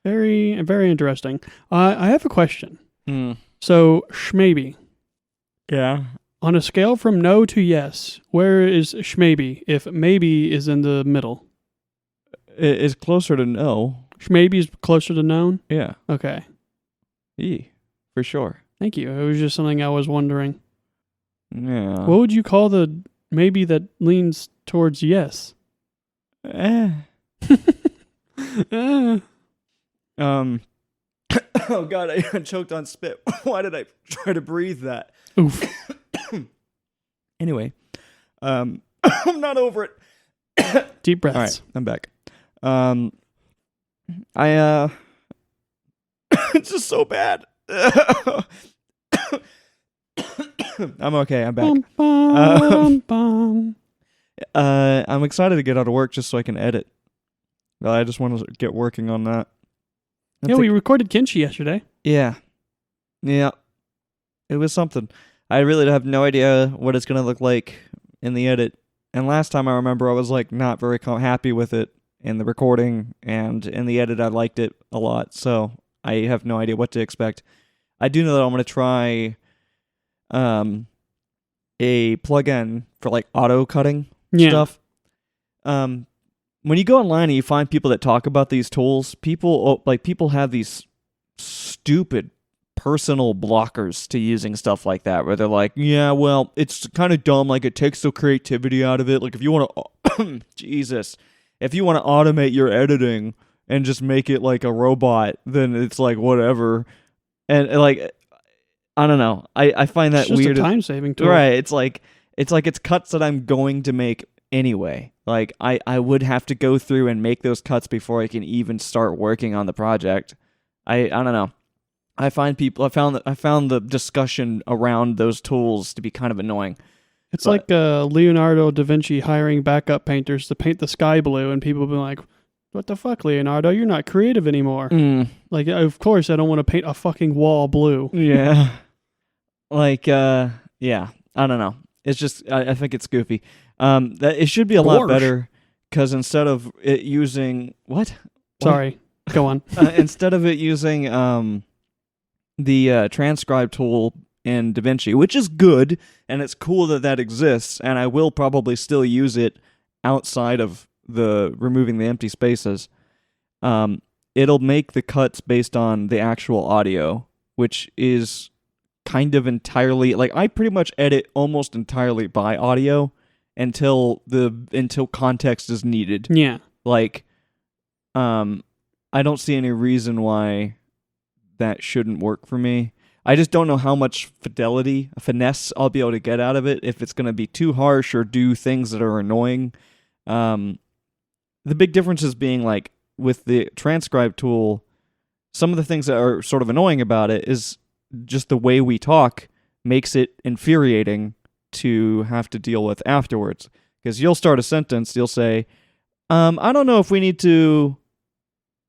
Very, very interesting. I have a question. Hmm. So, Schmaby, Yeah. on a scale from no to yes, where is Schmaby if maybe is in the middle? It is closer to no. Schmaby is closer to known? Yeah. Okay. For sure. Thank you. It was just something I was wondering. Yeah. What would you call the maybe that leans towards yes? Eh. Eh. Oh God, I choked on spit. Why did I try to breathe that? Oof. Anyway, I'm not over it. Deep breaths. All right, I'm back. I it's just so bad. I'm okay. I'm back. Bum, bum, bum. I'm excited to get out of work just so I can edit. I just want to get working on that. Yeah, we recorded Kinshi yesterday. Yeah. It was something. I really have no idea what it's gonna look like in the edit. And last time I remember, I was like not very happy with it in the recording, and in the edit, I liked it a lot. So I have no idea what to expect. I do know that I'm gonna try a plugin for like auto cutting stuff. When you go online and you find people that talk about these tools, people have these stupid personal blockers to using stuff like that, where they're like, yeah, well, it's kind of dumb, like it takes the creativity out of it. Like if you want to if you want to automate your editing and just make it like a robot, then it's like whatever. And like I don't know. I find that It's just weird. a time saving tool. Right. It's cuts that I'm going to make anyway. Like I would have to go through and make those cuts before I can even start working on the project. I don't know. I found the discussion around those tools to be kind of annoying. It's like Leonardo da Vinci hiring backup painters to paint the sky blue, and people have been like, what the fuck, Leonardo? You're not creative anymore. Like, of course I don't want to paint a fucking wall blue. Yeah. Like, yeah. I don't know. It's just, I think it's goofy. That it should be a lot better, because instead of it using what? Sorry, go on. Instead of it using the transcribe tool in DaVinci, which is good, and it's cool that exists, and I will probably still use it outside of the removing the empty spaces. It'll make the cuts based on the actual audio, which is kind of entirely, like, I pretty much edit almost entirely by audio until context is needed. Yeah. Like, I don't see any reason why that shouldn't work for me. I just don't know how much finesse I'll be able to get out of it, if it's going to be too harsh or do things that are annoying. The big difference is being, like, with the transcribe tool, some of the things that are sort of annoying about it is just the way we talk makes it infuriating to have to deal with afterwards. Because you'll start a sentence, you'll say, I don't know if we need to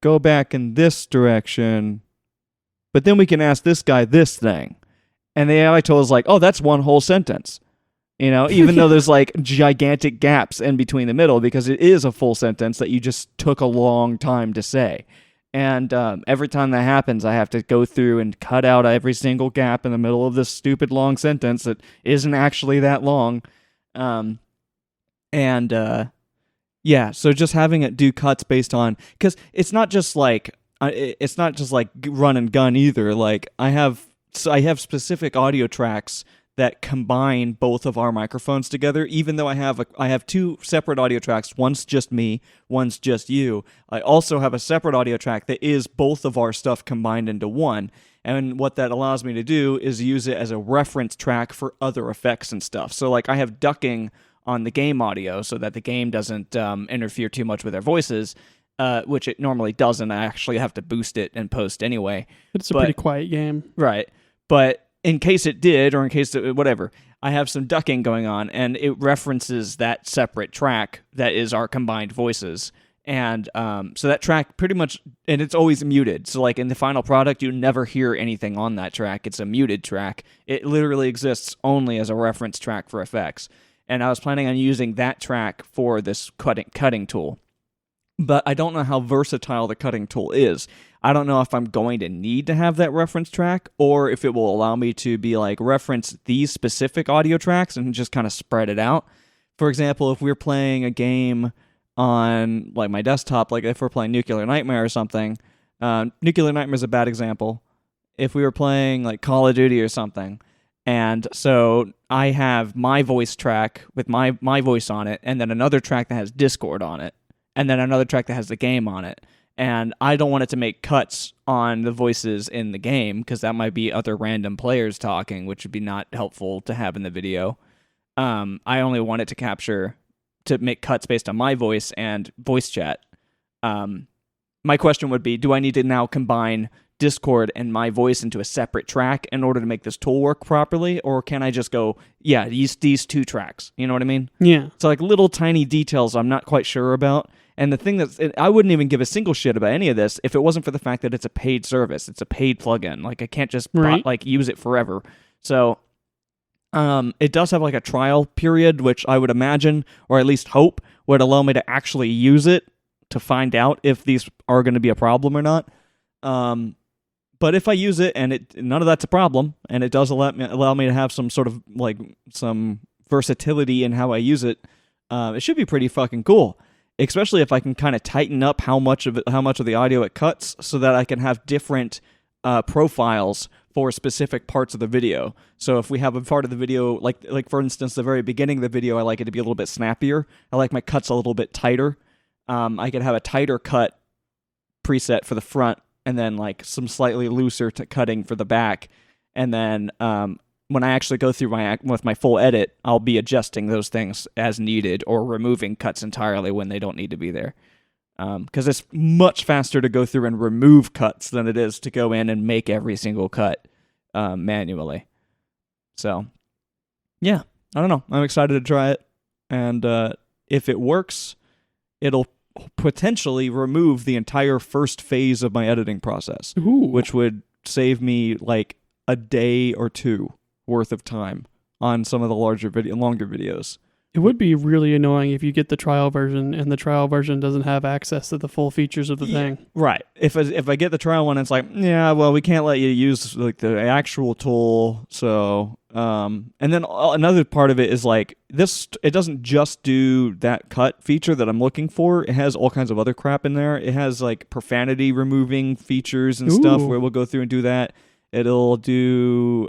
go back in this direction, but then we can ask this guy this thing. And the AI tool is like, oh, that's one whole sentence. You know, even though there's like gigantic gaps in between the middle, because it is a full sentence that you just took a long time to say. And every time that happens, I have to go through and cut out every single gap in the middle of this stupid long sentence that isn't actually that long. Yeah, so just having it do cuts based on, because it's not just like run and gun either. Like I have specific audio tracks that combine both of our microphones together, even though I have two separate audio tracks. One's just me, one's just you. I also have a separate audio track that is both of our stuff combined into one. And what that allows me to do is use it as a reference track for other effects and stuff. So like I have ducking on the game audio so that the game doesn't interfere too much with their voices, which it normally doesn't. I actually have to boost it and post anyway. It's a pretty quiet game. Right. But in case it did, or in case whatever, I have some ducking going on, and it references that separate track that is our combined voices. And so that track pretty much, and it's always muted. So like in the final product, you never hear anything on that track. It's a muted track. It literally exists only as a reference track for effects. And I was planning on using that track for this cutting tool. But I don't know how versatile the cutting tool is. I don't know if I'm going to need to have that reference track or if it will allow me to be like reference these specific audio tracks and just kind of spread it out. For example, if we're playing a game on like my desktop, like if we're playing Nuclear Nightmare or something, Nuclear Nightmare is a bad example. If we were playing like Call of Duty or something, and so I have my voice track with my voice on it, and then another track that has Discord on it, and then another track that has the game on it. And I don't want it to make cuts on the voices in the game because that might be other random players talking, which would be not helpful to have in the video. I only want it to make cuts based on my voice and voice chat. My question would be, do I need to now combine Discord and my voice into a separate track in order to make this tool work properly? Or can I just go, yeah, use these two tracks? You know what I mean? Yeah. So like little tiny details I'm not quite sure about. And the thing I wouldn't even give a single shit about any of this if it wasn't for the fact that it's a paid service. It's a paid plugin. Like I can't just use it forever. So it does have like a trial period, which I would imagine, or at least hope, would allow me to actually use it to find out if these are going to be a problem or not. But if I use it and none of that's a problem, and it does allow me to have some sort of like some versatility in how I use it, it should be pretty fucking cool. Especially if I can kind of tighten up how much of the audio it cuts, so that I can have different profiles for specific parts of the video. So if we have a part of the video, like for instance, the very beginning of the video, I like it to be a little bit snappier. I like my cuts a little bit tighter. I could have a tighter cut preset for the front, and then like some slightly looser cutting for the back. And then when I actually go through with my full edit, I'll be adjusting those things as needed or removing cuts entirely when they don't need to be there. Because it's much faster to go through and remove cuts than it is to go in and make every single cut manually. So, yeah, I don't know. I'm excited to try it. And if it works, it'll potentially remove the entire first phase of my editing process, which would save me like a day or two worth of time on some of the longer videos. It would be really annoying if you get the trial version and the trial version doesn't have access to the full features of the thing. Right. If I get the trial one, it's like, yeah, well, we can't let you use like the actual tool. So, and then another part of it is like this. It doesn't just do that cut feature that I'm looking for. It has all kinds of other crap in there. It has like profanity removing features and stuff where we'll go through and do that. It'll do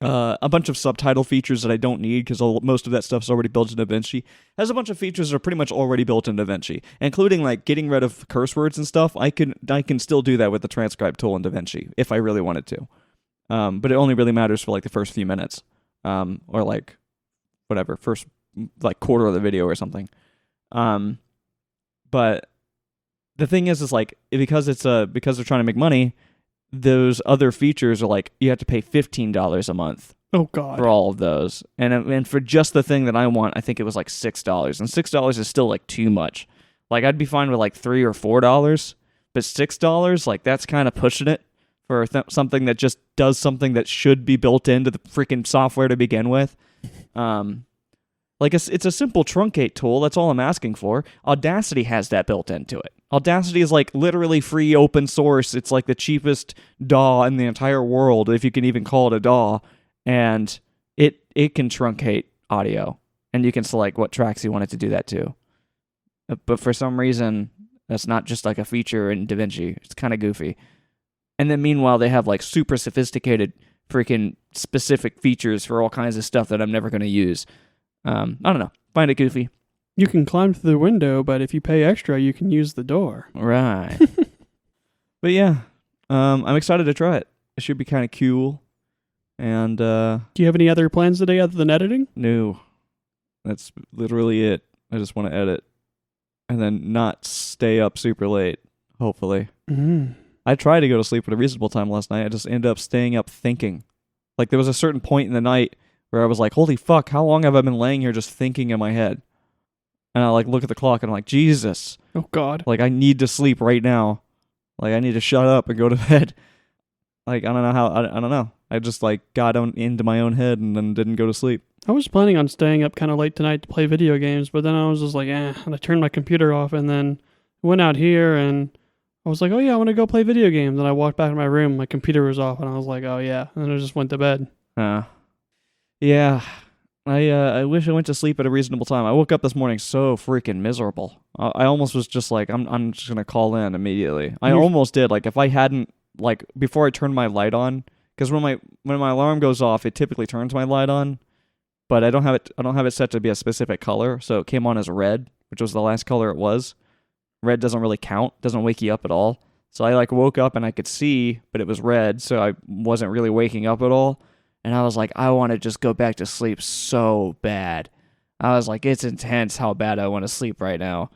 a bunch of subtitle features that I don't need because most of that stuff's already built in DaVinci. It has a bunch of features that are pretty much already built in DaVinci, including like getting rid of curse words and stuff. I can still do that with the transcribe tool in DaVinci if I really wanted to. But it only really matters for like the first few minutes, or like whatever, first like quarter of the video or something. But the thing is like because they're trying to make money, those other features are like you have to pay $15 a month. Oh God! For all of those, and for just the thing that I want, I think it was like $6, and $6 is still like too much. Like I'd be fine with like $3 or $4, but $6, like that's kind of pushing it for something that just does something that should be built into the freaking software to begin with. Like it's a simple truncate tool. That's all I'm asking for. Audacity has that built into it. Audacity is like literally free open source. It's like the cheapest DAW in the entire world, if you can even call it a DAW. And it can truncate audio. And you can select what tracks you want it to do that to. But for some reason, that's not just like a feature in DaVinci. It's kind of goofy. And then meanwhile, they have like super sophisticated freaking specific features for all kinds of stuff that I'm never going to use. I don't know. Find it goofy. You can climb through the window, but if you pay extra, you can use the door. Right. But yeah, I'm excited to try it. It should be kind of cool. And do you have any other plans today other than editing? No. That's literally it. I just want to edit. And then not stay up super late, hopefully. Mm-hmm. I tried to go to sleep at a reasonable time last night. I just ended up staying up thinking. Like there was a certain point in the night where I was like, holy fuck, how long have I been laying here just thinking in my head? And I like look at the clock and I'm like, Jesus. Oh God. Like, I need to sleep right now. Like, I need to shut up and go to bed. Like, I don't know how, I don't know. I just, like, got into my own head and then didn't go to sleep. I was planning on staying up kind of late tonight to play video games, but then I was just like, and I turned my computer off and then went out here and I was like, oh yeah, I want to go play video games. And I walked back to my room, my computer was off and I was like, oh yeah. And then I just went to bed. Yeah. I wish I went to sleep at a reasonable time. I woke up this morning so freaking miserable. I almost was just like, I'm just going to call in immediately. I almost did. Like, if I hadn't, like, before I turned my light on, because when my alarm goes off, it typically turns my light on, but I don't have it set to be a specific color, so it came on as red, which was the last color it was. Red doesn't really count, doesn't wake you up at all. So I like woke up and I could see, but it was red, so I wasn't really waking up at all. And I was like, I want to just go back to sleep so bad. I was like, it's intense how bad I want to sleep right now.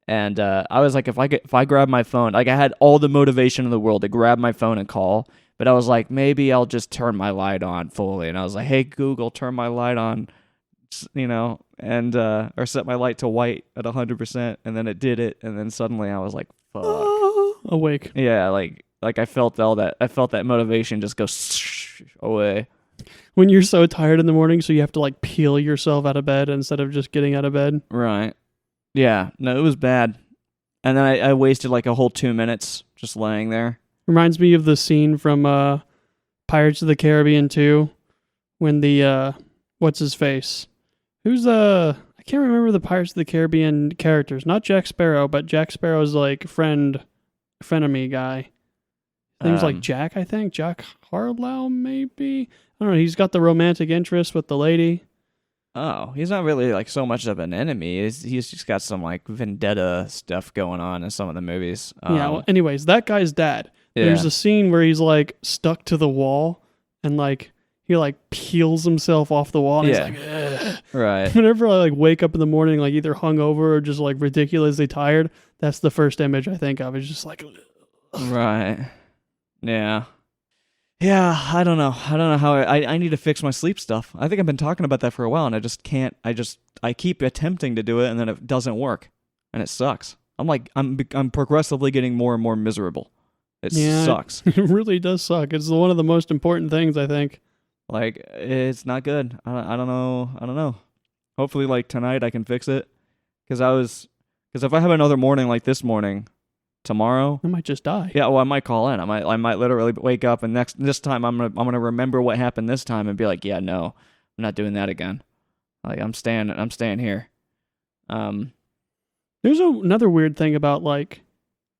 And I was like, if I grab my phone, like I had all the motivation in the world to grab my phone and call, but I was like, maybe I'll just turn my light on fully. And I was like, hey Google, turn my light on, and or set my light to white at 100%, and then it did it, and then suddenly I was like, fuck, Awake. yeah, like I felt that motivation just go away. When you're so tired in the morning, so you have to like peel yourself out of bed instead of just getting out of bed. Right. Yeah. No, it was bad. And then I wasted like a whole 2 minutes just laying there. Reminds me of the scene from Pirates of the Caribbean 2 when the what's his face? Who's I can't remember the Pirates of the Caribbean characters. Not Jack Sparrow, but Jack Sparrow's like frenemy guy. His name's like Jack, I think. Jack Harlow, maybe? I don't know. He's got the romantic interest with the lady. Oh, he's not really like so much of an enemy. He's just got some like vendetta stuff going on in some of the movies. Yeah, well, anyways, that guy's dad. Yeah. There's a scene where he's like stuck to the wall and like he like peels himself off the wall and he's like, ugh. Right. Whenever I like wake up in the morning, like either hungover or just like ridiculously tired, that's the first image I think of. It's just like, ugh. Right. Yeah. Yeah, I don't know how I need to fix my sleep stuff. I think I've been talking about that for a while and I just can't. I keep attempting to do it and then it doesn't work. And it sucks. I'm progressively getting more and more miserable. It sucks. It really does suck. It's one of the most important things, I think. Like, it's not good. I don't know. Hopefully, like, tonight I can fix it. Because if I have another morning like this morning, tomorrow, I might just die. yeah, well, I might call in. I might literally wake up and this time I'm gonna remember what happened this time and be like, yeah, no, I'm not doing that again. Like, I'm staying here. There's another weird thing about like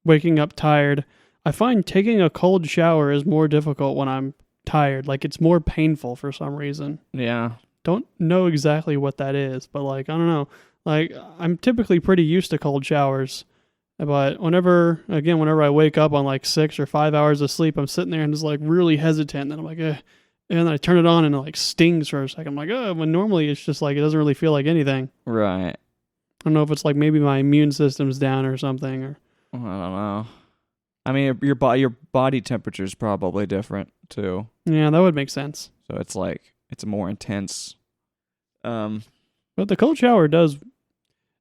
waking up tired. I find taking a cold shower is more difficult when I'm tired. Like, it's more painful for some reason. Yeah. Don't know exactly what that is, but like, I don't know. Like, I'm typically pretty used to cold showers, but whenever I wake up on like 6 or 5 hours of sleep, I'm sitting there and just like really hesitant. And I'm like, and then I turn it on and it like stings for a second. I'm like, oh, when normally it's just like, it doesn't really feel like anything. Right. I don't know if it's like maybe my immune system's down or something. Or I don't know. I mean, your body temperature is probably different too. yeah, that would make sense. So it's like it's more intense. But the cold shower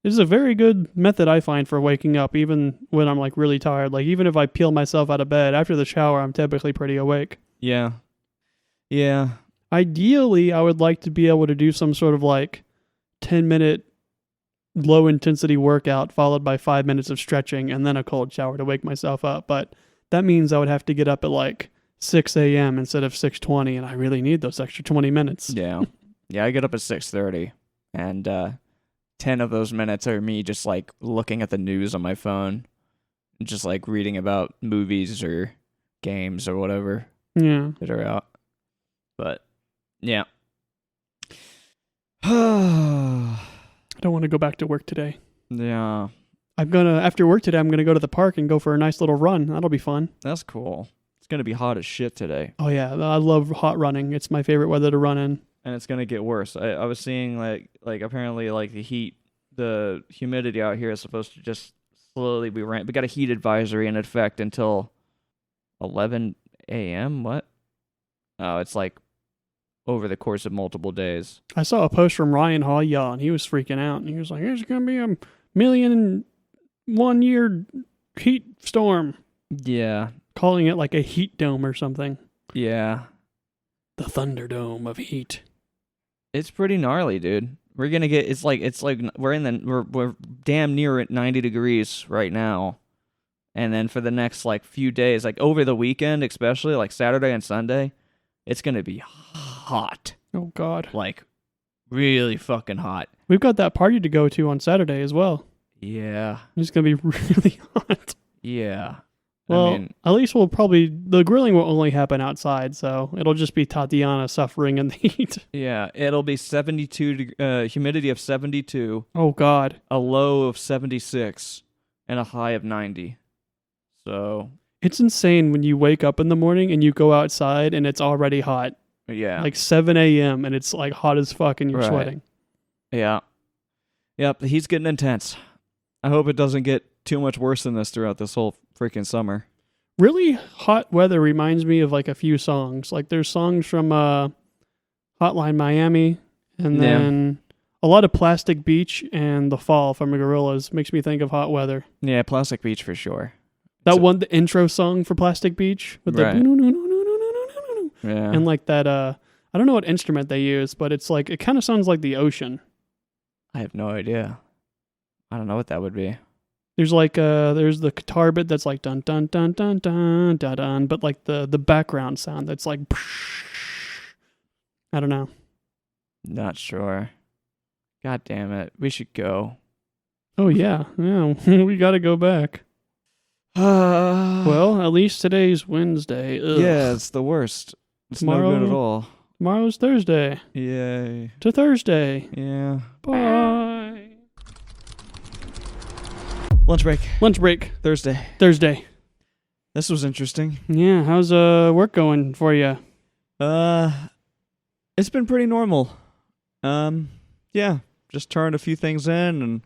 is a very good method I find for waking up, even when I'm like really tired. Like, even if I peel myself out of bed after the shower, I'm typically pretty awake. Yeah. Yeah. Ideally, I would like to be able to do some sort of like 10-minute low intensity workout followed by 5 minutes of stretching and then a cold shower to wake myself up. But that means I would have to get up at like 6 a.m. instead of 6:20, and I really need those extra 20 minutes. Yeah. Yeah, I get up at 6:30 and 10 of those minutes are me just like looking at the news on my phone, just like reading about movies or games or whatever Yeah. that are out. But yeah. I don't want to go back to work today. Yeah. After work today, I'm going to go to the park and go for a nice little run. That'll be fun. That's cool. It's going to be hot as shit today. Oh yeah, I love hot running. It's my favorite weather to run in. And it's going to get worse. I was seeing like apparently like the humidity out here is supposed to just slowly be ramped. We got a heat advisory in effect until 11 a.m. What? Oh, it's like over the course of multiple days. I saw a post from Ryan Hall, and he was freaking out. And he was like, "There's gonna be a 1,000,000-year heat storm," Yeah. calling it like a heat dome or something. Yeah. The Thunderdome of heat. It's pretty gnarly, dude. We're gonna get. It's like we're damn near at 90 degrees right now, and then for the next like few days, like over the weekend, especially like Saturday and Sunday, it's gonna be hot. Oh God. Like really fucking hot. We've got that party to go to on Saturday as well. Yeah. It's gonna be really hot. Yeah. Well, I mean, at least the grilling will only happen outside, so it'll just be Tatiana suffering in the heat. yeah, it'll be 72, humidity of 72, Oh God. a low of 76, and a high of 90. So, It's insane when you wake up in the morning and you go outside and it's already hot. yeah. Like 7 a.m. and it's like hot as fuck and you're Right. sweating. Yeah. Yep, the heat's getting intense. I hope it doesn't get too much worse than this throughout this whole freaking summer. Really hot weather reminds me of like a few songs. Like there's songs from Hotline Miami and Yeah. then a lot of Plastic Beach and The Fall from the Gorillaz makes me think of hot weather. Yeah, Plastic Beach for sure. That So- one, the intro song for Plastic Beach with the Right. and Yeah. like that I don't know what instrument they use, but it's like it kind of sounds like the ocean. I have no idea. I don't know what that would be. There's like there's the guitar bit that's like dun dun dun dun dun dun dun, but like the background sound that's like I don't know. Not sure. God damn it. We should go. Oh yeah, we got to go back. Well, at least today's Wednesday. Ugh. yeah, it's the worst. It's no good at all. Tomorrow's Thursday. Yay. To Thursday. Yeah. Bye. Lunch break. Lunch break. Thursday. This was interesting. Yeah, how's work going for you? It's been pretty normal. Yeah, just turned a few things in and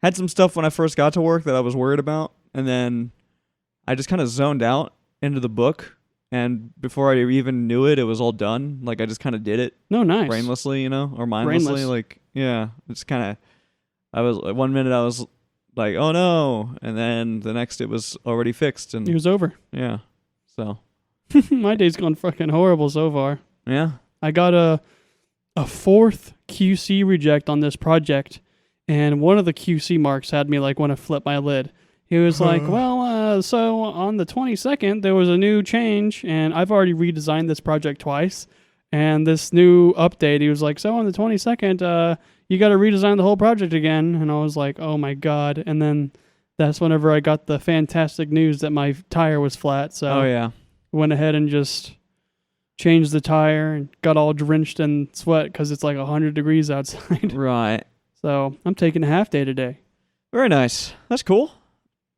had some stuff when I first got to work that I was worried about, and then I just kind of zoned out into the book, and before I even knew it, it was all done. Like I just kind of did it No, nice. brainlessly, or mindlessly. Brainless. Like yeah, it's kind of. 1 minute I was like, oh no, and then the next it was already fixed, and It was over. yeah, so My day's gone fucking horrible so far. yeah, I got a fourth QC reject on this project, and one of the QC marks had me like want to flip my lid. He was like, well, so on the 22nd, there was a new change, and I've already redesigned this project twice, and this new update, he was like, so on the 22nd, you got to redesign the whole project again, and I was like, oh my God, and then that's whenever I got the fantastic news that my tire was flat, so oh yeah, went ahead and just changed the tire and got all drenched in sweat because it's like 100 degrees outside. right. So I'm taking a half day today. Very nice. That's cool.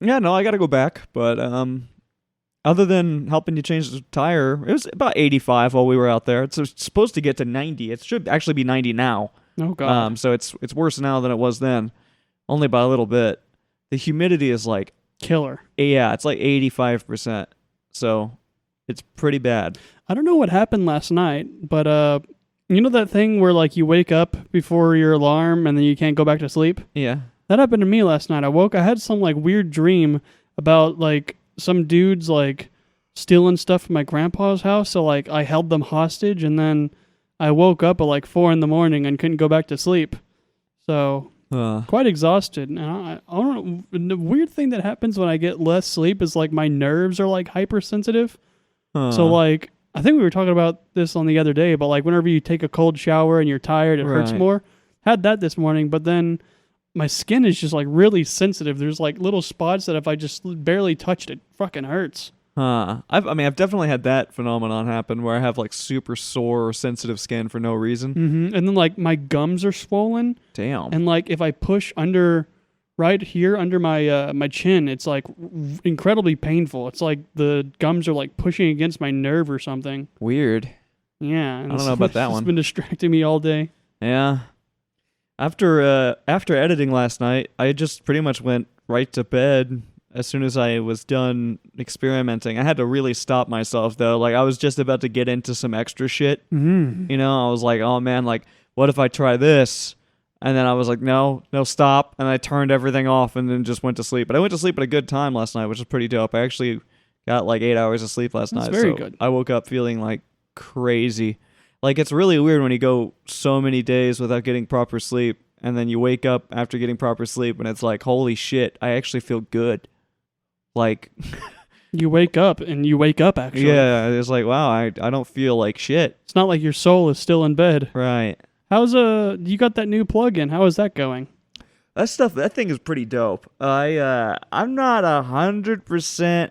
Yeah, no, I got to go back, but other than helping you change the tire, it was about 85 while we were out there. It's supposed to get to 90. It should actually be 90 now. Oh God. So it's worse now than it was then, only by a little bit. The humidity is like Killer. yeah, it's like 85%. So it's pretty bad. I don't know what happened last night, but you know that thing where like you wake up before your alarm and then you can't go back to sleep? Yeah. That happened to me last night. I had some like weird dream about like some dudes like stealing stuff from my grandpa's house. So like I held them hostage and then I woke up at like 4 a.m. and couldn't go back to sleep. So quite exhausted. And I don't know. The weird thing that happens when I get less sleep is like my nerves are like hypersensitive. So like I think we were talking about this on the other day, but like whenever you take a cold shower and you're tired, it hurts Right. more. Had that this morning, but then my skin is just like really sensitive. There's like little spots that if I just barely touched it, fucking hurts. I've definitely had that phenomenon happen where I have like super sore or sensitive skin for no reason. And then like my gums are swollen, Damn. and like if I push under right here under my my chin, it's like incredibly painful. It's like the gums are like pushing against my nerve or something. Weird. Yeah, and I don't know about that It's one. been distracting me all day. Yeah. After editing last night, I just pretty much went right to bed as soon as I was done experimenting. I had to really stop myself though. Like I was just about to get into some extra shit. Mm. You know, I was like, oh man, like what if I try this? And then I was like, no, stop. And I turned everything off and then just went to sleep. But I went to sleep at a good time last night, which is pretty dope. I actually got like 8 hours of sleep last night. That's very so good. I woke up feeling like crazy. Like it's really weird when you go so many days without getting proper sleep. And then you wake up after getting proper sleep and it's like, holy shit, I actually feel good. Like, You wake up and you wake up actually. yeah, it's like, wow, I don't feel like shit. It's not like your soul is still in bed. Right. How's you got that new plug-in? How is that going? That thing is pretty dope. I'm not 100%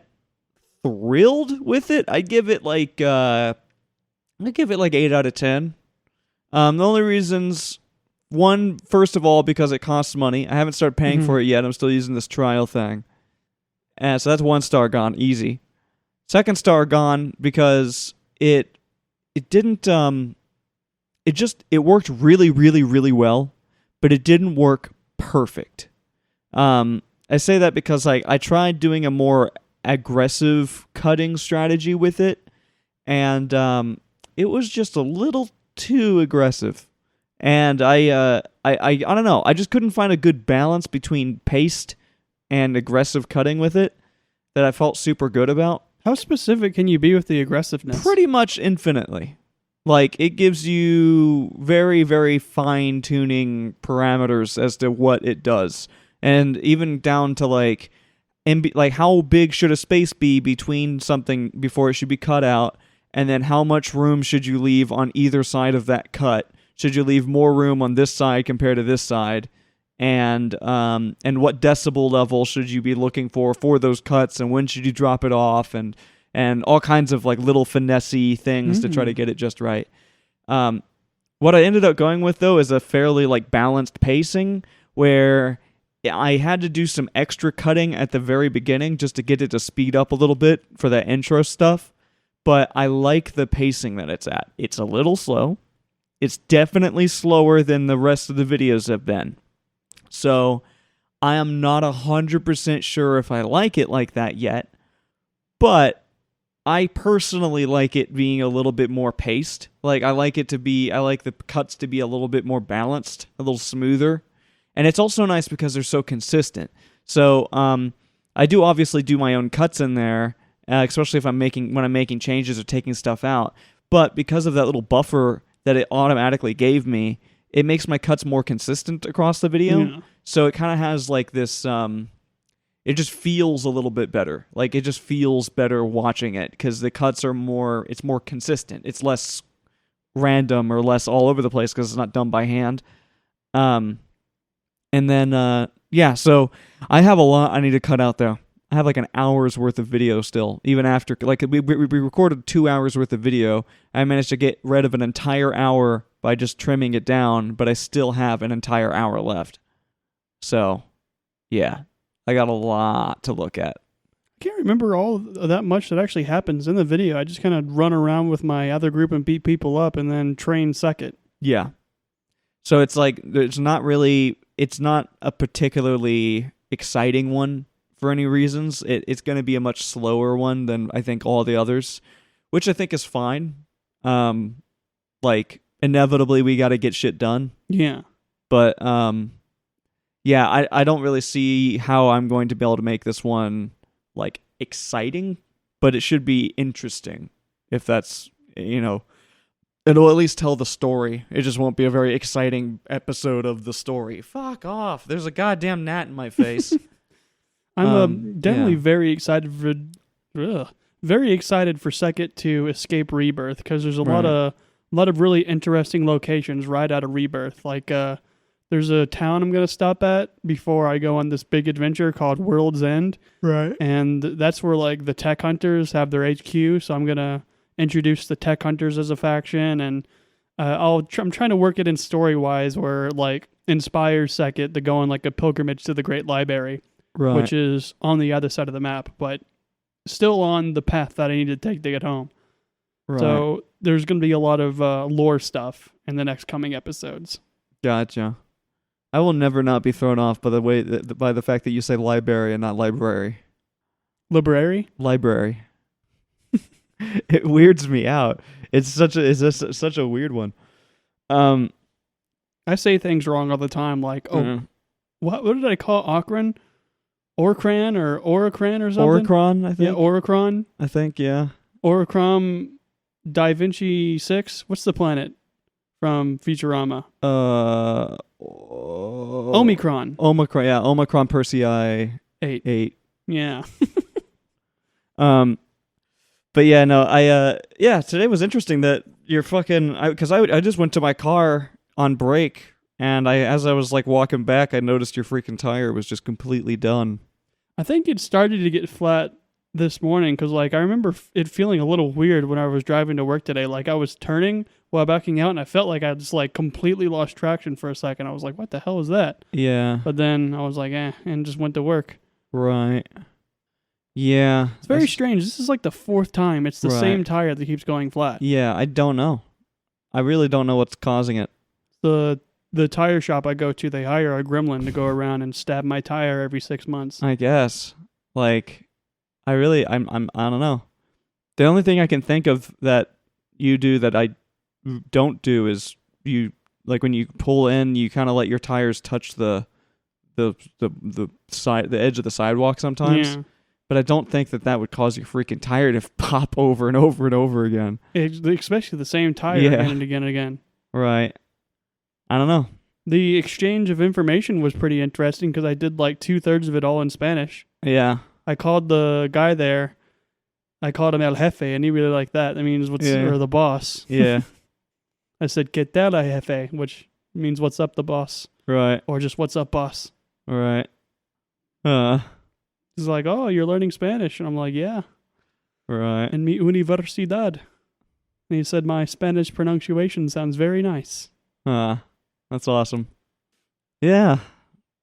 thrilled with it. I give it like 8 out of 10. The only reasons, one, first of all, because it costs money. I haven't started paying for it yet. I'm still using this trial thing. And so that's 1 star gone, easy. 2nd star gone because it didn't it worked really, really, really well, but it didn't work perfect. I say that because I tried doing a more aggressive cutting strategy with it, and it was just a little too aggressive. And I don't know. I just couldn't find a good balance between paste and aggressive cutting with it that I felt super good about. How specific can you be with the aggressiveness? Pretty much infinitely. Like, it gives you very, very fine-tuning parameters as to what it does. And even down to, like how big should a space be between something before it should be cut out, and then how much room should you leave on either side of that cut? Should you leave more room on this side compared to this side? And what decibel level should you be looking for those cuts, and when should you drop it off, and all kinds of like little finessey things to try to get it just right. What I ended up going with though is a fairly like balanced pacing where I had to do some extra cutting at the very beginning just to get it to speed up a little bit for that intro stuff. But I like the pacing that it's at. It's a little slow. It's definitely slower than the rest of the videos have been. So I am not 100% sure if I like it like that yet, but I personally like it being a little bit more paced. Like I like the cuts to be a little bit more balanced, a little smoother. And it's also nice because they're so consistent. So I do obviously do my own cuts in there, especially when I'm making changes or taking stuff out. But because of that little buffer that it automatically gave me, it makes my cuts more consistent across the video. Yeah. So it kind of has like this, it just feels a little bit better. Like it just feels better watching it because the cuts are it's more consistent. It's less random or less all over the place because it's not done by hand. And then, so I have a lot I need to cut out though. I have like an hour's worth of video still, even after, like we recorded 2 hours worth of video. I managed to get rid of an entire hour by just trimming it down, but I still have an entire hour left. So, yeah, I got a lot to look at. I can't remember all of that much that actually happens in the video. I just kind of run around with my other group and beat people up and then train second. Yeah. So it's like, it's not a particularly exciting one for any reasons. It's going to be a much slower one than I think all the others, which I think is fine. Like, inevitably we got to get shit done. Yeah. But, yeah, I don't really see how I'm going to be able to make this one, like, exciting, but it should be interesting, if that's, it'll at least tell the story. It just won't be a very exciting episode of the story. Fuck off. There's a goddamn gnat in my face. I'm definitely very excited for Second to escape Rebirth, because there's a lot of really interesting locations right out of Rebirth. Like, there's a town I'm going to stop at before I go on this big adventure called World's End. Right. And that's where, like, the tech hunters have their HQ, so I'm going to introduce the tech hunters as a faction, and I'm trying to work it in story-wise where, like, inspires Second to go on, like, a pilgrimage to the Great Library, which is on the other side of the map, but still on the path that I need to take to get home. Right. So there's going to be a lot of lore stuff in the next coming episodes. Gotcha. I will never not be thrown off by the fact that you say library and not library. Library? Library. It weirds me out. It's such a weird one. I say things wrong all the time, like, what did I call Ocran? Orcran or Oricran or something? Oricron, I think. Yeah, Oricron. I think, yeah. Oricron Da Vinci 6. What's the planet from Futurama? Omicron. Omicron, yeah. Omicron Persei 8. Yeah. But yeah, no, today was interesting that you're fucking, because I just went to my car on break, and as I was like walking back, I noticed your freaking tire was just completely done. I think it started to get flat this morning, because like I remember it feeling a little weird when I was driving to work today. Like I was turning while backing out, and I felt like I just like completely lost traction for a second. I was like, what the hell is that? Yeah. But then I was like, and just went to work. Right. Yeah. It's very strange. This is like the 4th time. It's the same tire that keeps going flat. Yeah, I don't know. I really don't know what's causing it. The tire shop I go to, they hire a gremlin to go around and stab my tire every 6 months. I guess. Like, I don't know. The only thing I can think of that you do that I don't do is you, like when you pull in, you kind of let your tires touch the side, the edge of the sidewalk sometimes. Yeah. But I don't think that would cause your freaking tire to pop over and over and over again. Especially the same tire again and again and again. Right. I don't know. The exchange of information was pretty interesting because I did like 2/3 of it all in Spanish. Yeah. I called the guy there. I called him El Jefe, and he really liked that. That means or the boss. Yeah. I said, ¿Qué tal, Jefe? Which means what's up, the boss. Right. Or just what's up, boss. Right. He's like, oh, you're learning Spanish. And I'm like, yeah. Right. En mi universidad. And he said, my Spanish pronunciation sounds very nice. That's awesome. Yeah.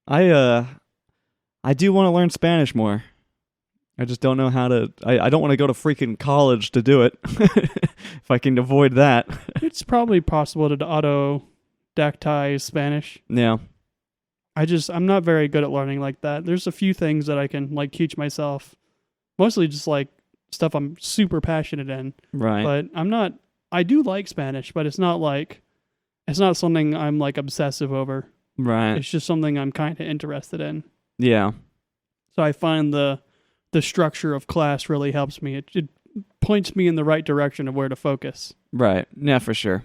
I do want to learn Spanish more. I just don't know how to. I don't want to go to freaking college to do it. If I can avoid that. It's probably possible to autodactyze Spanish. Yeah. I'm not very good at learning like that. There's a few things that I can like teach myself. Mostly just like stuff I'm super passionate in. Right. But I do like Spanish, but it's not something I'm like obsessive over. Right. It's just something I'm kind of interested in. Yeah. So I find the structure of class really helps me. It points me in the right direction of where to focus. Right. Yeah, for sure.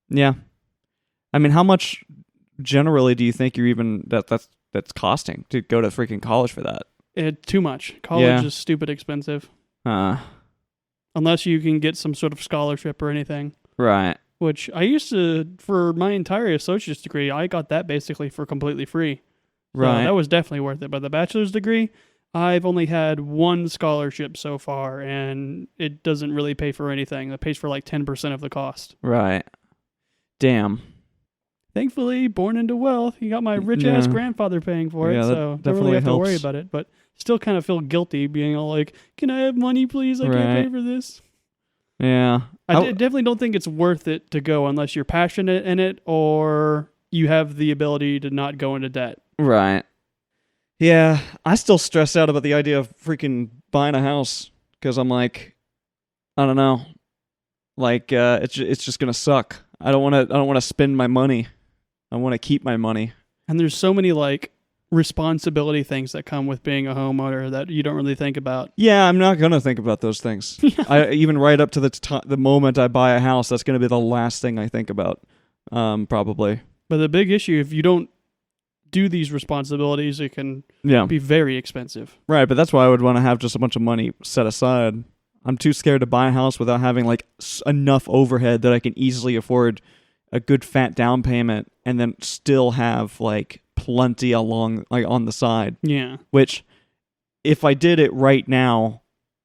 Yeah. I mean, how much generally do you think you're even that's costing to go to freaking college for that? Too much. College is stupid expensive. Unless you can get some sort of scholarship or anything. Right. Which I used to, for my entire associate's degree, I got that basically for completely free. So right. That was definitely worth it. But the bachelor's degree, I've only had one scholarship so far, and it doesn't really pay for anything. It pays for like 10% of the cost. Right. Damn. Thankfully, born into wealth, you got my rich-ass grandfather paying for it, so don't really have to worry about it. But still kind of feel guilty being all like, can I have money, please? I can't pay for this. Yeah. I definitely don't think it's worth it to go unless you're passionate in it or you have the ability to not go into debt. Right. Yeah, I still stress out about the idea of freaking buying a house because I'm like, I don't know, like it's just gonna suck. I don't want to spend my money. I want to keep my money. And there's so many like responsibility things that come with being a homeowner that you don't really think about. Yeah, I'm not gonna think about those things. I even right up to the moment I buy a house, that's gonna be the last thing I think about, probably. But the big issue, if you don't do these responsibilities, it can be very expensive. Right, but that's why I would want to have just a bunch of money set aside. I'm too scared to buy a house without having like enough overhead that I can easily afford a good fat down payment and then still have like plenty along like on the side. Yeah. Which if I did it right now,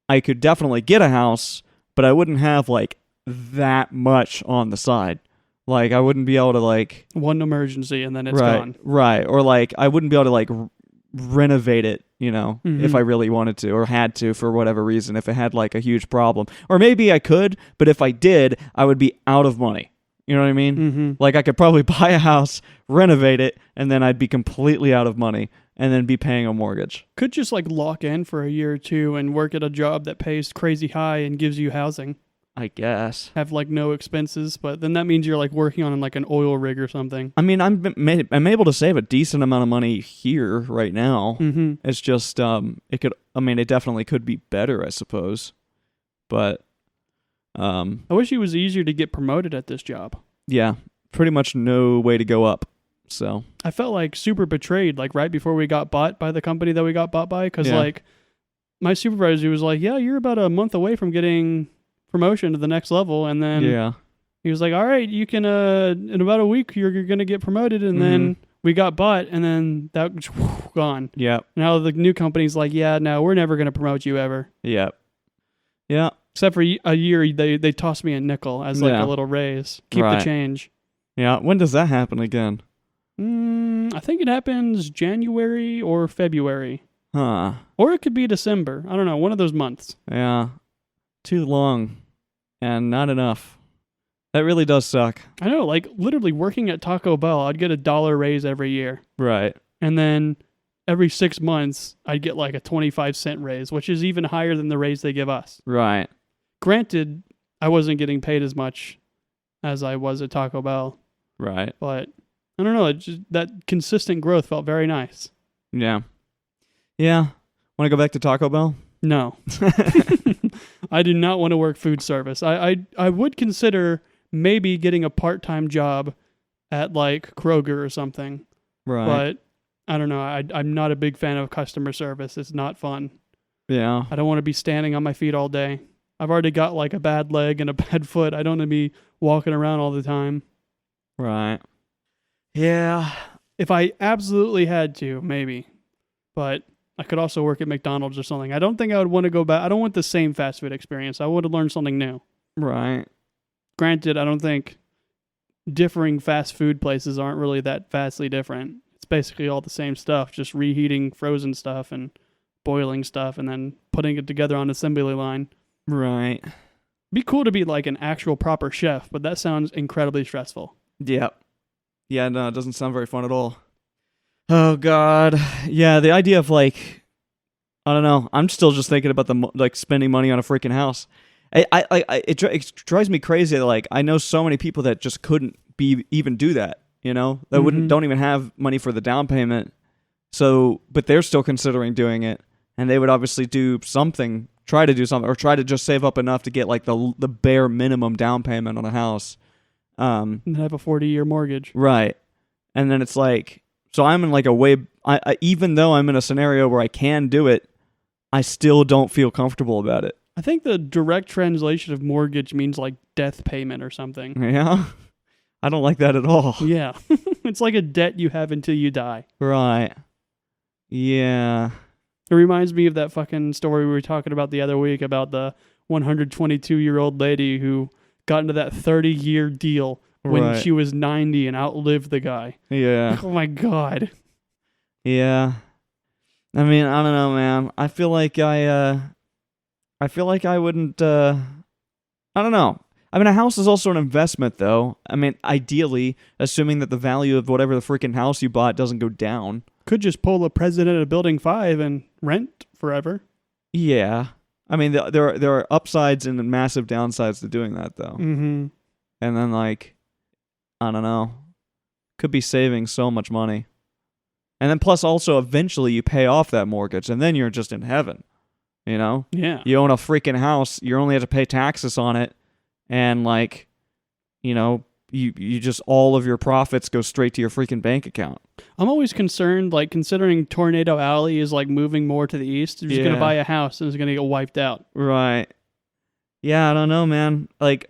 I could definitely get a house, but I wouldn't have like that much on the side. Like, I wouldn't be able to, like... one emergency, and then it's gone. Right. Or, like, I wouldn't be able to, like, renovate it, you know, if I really wanted to or had to for whatever reason, if it had, like, a huge problem. Or maybe I could, but if I did, I would be out of money. You know what I mean? Mm-hmm. Like, I could probably buy a house, renovate it, and then I'd be completely out of money and then be paying a mortgage. Could just like lock in for a year or two and work at a job that pays crazy high and gives you housing. I guess. Have like no expenses, but then that means you're like working on like an oil rig or something. I mean, I'm able to save a decent amount of money here right now. Mm-hmm. It's just it definitely could be better, I suppose. But I wish it was easier to get promoted at this job. yeah, pretty much no way to go up. So I felt like super betrayed, like right before we got bought by the company that we got bought by, because like my supervisor was like, "Yeah, you're about a month away from getting promotion to the next level," and then he was like, "All right, you can in about a week you're gonna get promoted," and then we got bought, and then that was gone. Yeah. Now the new company's like, "Yeah, no, we're never gonna promote you ever." Yeah. Yeah. Except for a year, they tossed me a nickel as like a little raise. Keep the change. Yeah. When does that happen again? I think it happens January or February. Huh. Or it could be December. I don't know. One of those months. Yeah. Too long. And not enough. That really does suck. I know. Like, literally working at Taco Bell, I'd get $1 raise every year. Right. And then every 6 months, I'd get like a 25-cent raise, which is even higher than the raise they give us. Right. Granted, I wasn't getting paid as much as I was at Taco Bell. Right. But I don't know. It just, that consistent growth felt very nice. Yeah. Yeah. Want to go back to Taco Bell? No. I do not want to work food service. I would consider maybe getting a part-time job at like Kroger or something. Right. But I don't know. I'm not a big fan of customer service. It's not fun. Yeah. I don't want to be standing on my feet all day. I've already got like a bad leg and a bad foot. I don't want to be walking around all the time. Right. Yeah. If I absolutely had to, maybe. But I could also work at McDonald's or something. I don't think I would want to go back. I don't want the same fast food experience. I want to learn something new. Right. Granted, I don't think differing fast food places aren't really that vastly different. It's basically all the same stuff, just reheating frozen stuff and boiling stuff and then putting it together on an assembly line. Right. Be cool to be like an actual proper chef, but that sounds incredibly stressful. Yeah. Yeah, no, it doesn't sound very fun at all. Oh, God. Yeah, the idea of, like, I don't know. I'm still just thinking about spending money on a freaking house. It drives me crazy that, like, I know so many people that just couldn't even do that, you know? That don't even have money for the down payment. So, but they're still considering doing it. And they would obviously try to do something, or try to just save up enough to get, like, the bare minimum down payment on a house. And have a 40-year mortgage. Right. And then it's like, so I'm in like even though I'm in a scenario where I can do it, I still don't feel comfortable about it. I think the direct translation of mortgage means like death payment or something. Yeah? I don't like that at all. Yeah. It's like a debt you have until you die. Right. Yeah. It reminds me of that fucking story we were talking about the other week about the 122-year-old lady who got into that 30-year deal when she was 90 and outlived the guy. Yeah. Oh my God. Yeah. I mean, I don't know, man. I feel like I wouldn't, I don't know. I mean, a house is also an investment, though. I mean, ideally, assuming that the value of whatever the freaking house you bought doesn't go down. Could just pull the president of Building 5 and rent forever. Yeah. I mean, there are upsides and massive downsides to doing that, though. Mm-hmm. And then, like, I don't know. Could be saving so much money. And then plus also eventually you pay off that mortgage and then you're just in heaven. You know? Yeah. You own a freaking house. You only have to pay taxes on it. And like, you know, you just, all of your profits go straight to your freaking bank account. I'm always concerned, like, considering Tornado Alley is like moving more to the east. You're just going to buy a house and it's going to get wiped out. Right. Yeah, I don't know, man. Like,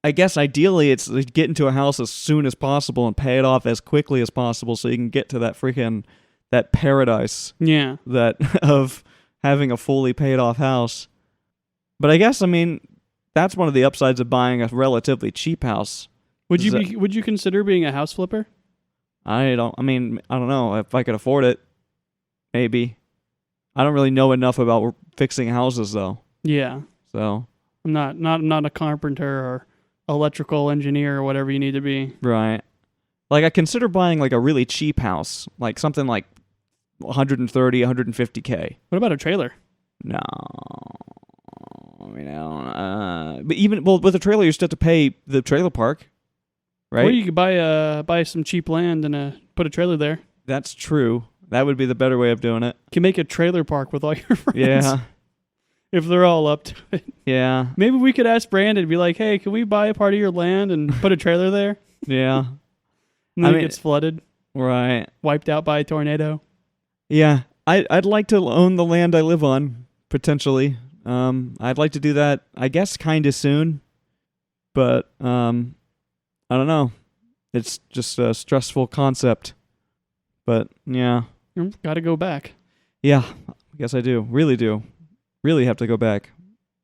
I guess ideally it's like get into a house as soon as possible and pay it off as quickly as possible so you can get to that paradise. Yeah. That of having a fully paid off house. But I guess, I mean, that's one of the upsides of buying a relatively cheap house. Would you consider being a house flipper? I don't know if I could afford it. Maybe. I don't really know enough about fixing houses though. Yeah. So I'm not a carpenter or electrical engineer or whatever you need to be. Right. Like I consider buying like a really cheap house, like something like 130, 150K. What about a trailer? No. I mean, I don't, but even, well, with a trailer, you still have to pay the trailer park, right? Or you could buy some cheap land and put a trailer there. That's true. That would be the better way of doing it. You can make a trailer park with all your friends. Yeah. If they're all up to it. Yeah. Maybe we could ask Brandon, be like, hey, can we buy a part of your land and put a trailer there? Yeah. And then it gets flooded, Right. wiped out by a tornado. Yeah. I'd like to own the land I live on, potentially. I'd like to do that, I guess, kind of soon. But, I don't know. It's just a stressful concept. But, yeah. Got to go back. Yeah. I guess I do. Really do. Really have to go back.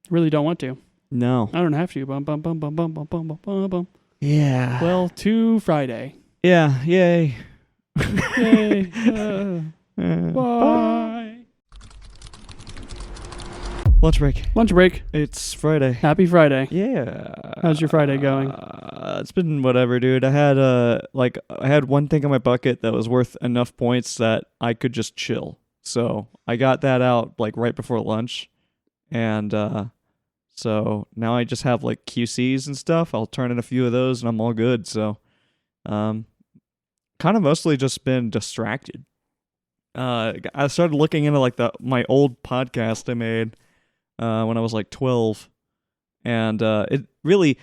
Really don't want to. No. I don't have to. Bum, bum, bum, bum, bum, bum, bum, bum, bum, bum. Yeah. Well, to Friday. Yeah. Yay. Yay. Bye. Lunch break. Lunch break. It's Friday. Happy Friday. Yeah. How's your Friday going? It's been whatever, dude. I had one thing on my bucket that was worth enough points that I could just chill. So I got that out like right before lunch, and so now I just have like QCs and stuff. I'll turn in a few of those, and I'm all good. So, kind of mostly just been distracted. I started looking into like my old podcast I made when I was like 12, and it really,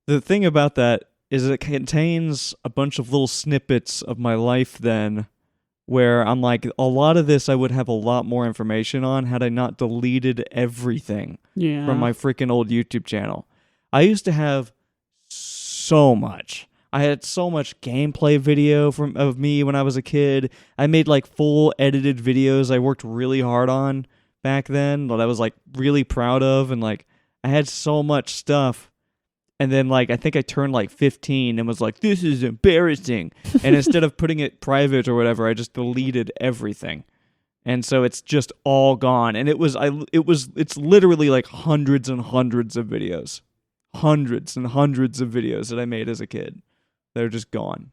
the thing about that is it contains a bunch of little snippets of my life then, where I'm like, a lot of this I would have a lot more information on had I not deleted everything from my freaking old YouTube channel. I used to have so much. I had so much gameplay video of me when I was a kid. I made like full edited videos I worked really hard on back then that I was like really proud of, and like I had so much stuff. And then, like, I think I turned, like, 15 and was like, this is embarrassing. And instead of putting it private or whatever, I just deleted everything. And so it's just all gone. And it's literally, like, hundreds and hundreds of videos. Hundreds and hundreds of videos that I made as a kid. They're just gone.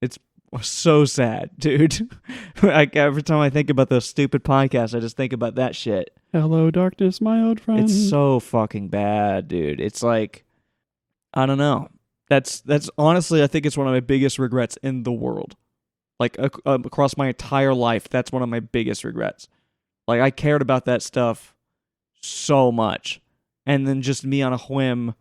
It's so sad, dude. Like, every time I think about those stupid podcasts, I just think about that shit. Hello, darkness, my old friend. It's so fucking bad, dude. It's like, I don't know. That's honestly, I think it's one of my biggest regrets in the world. Like, across my entire life, that's one of my biggest regrets. Like, I cared about that stuff so much. And then just me on a whim,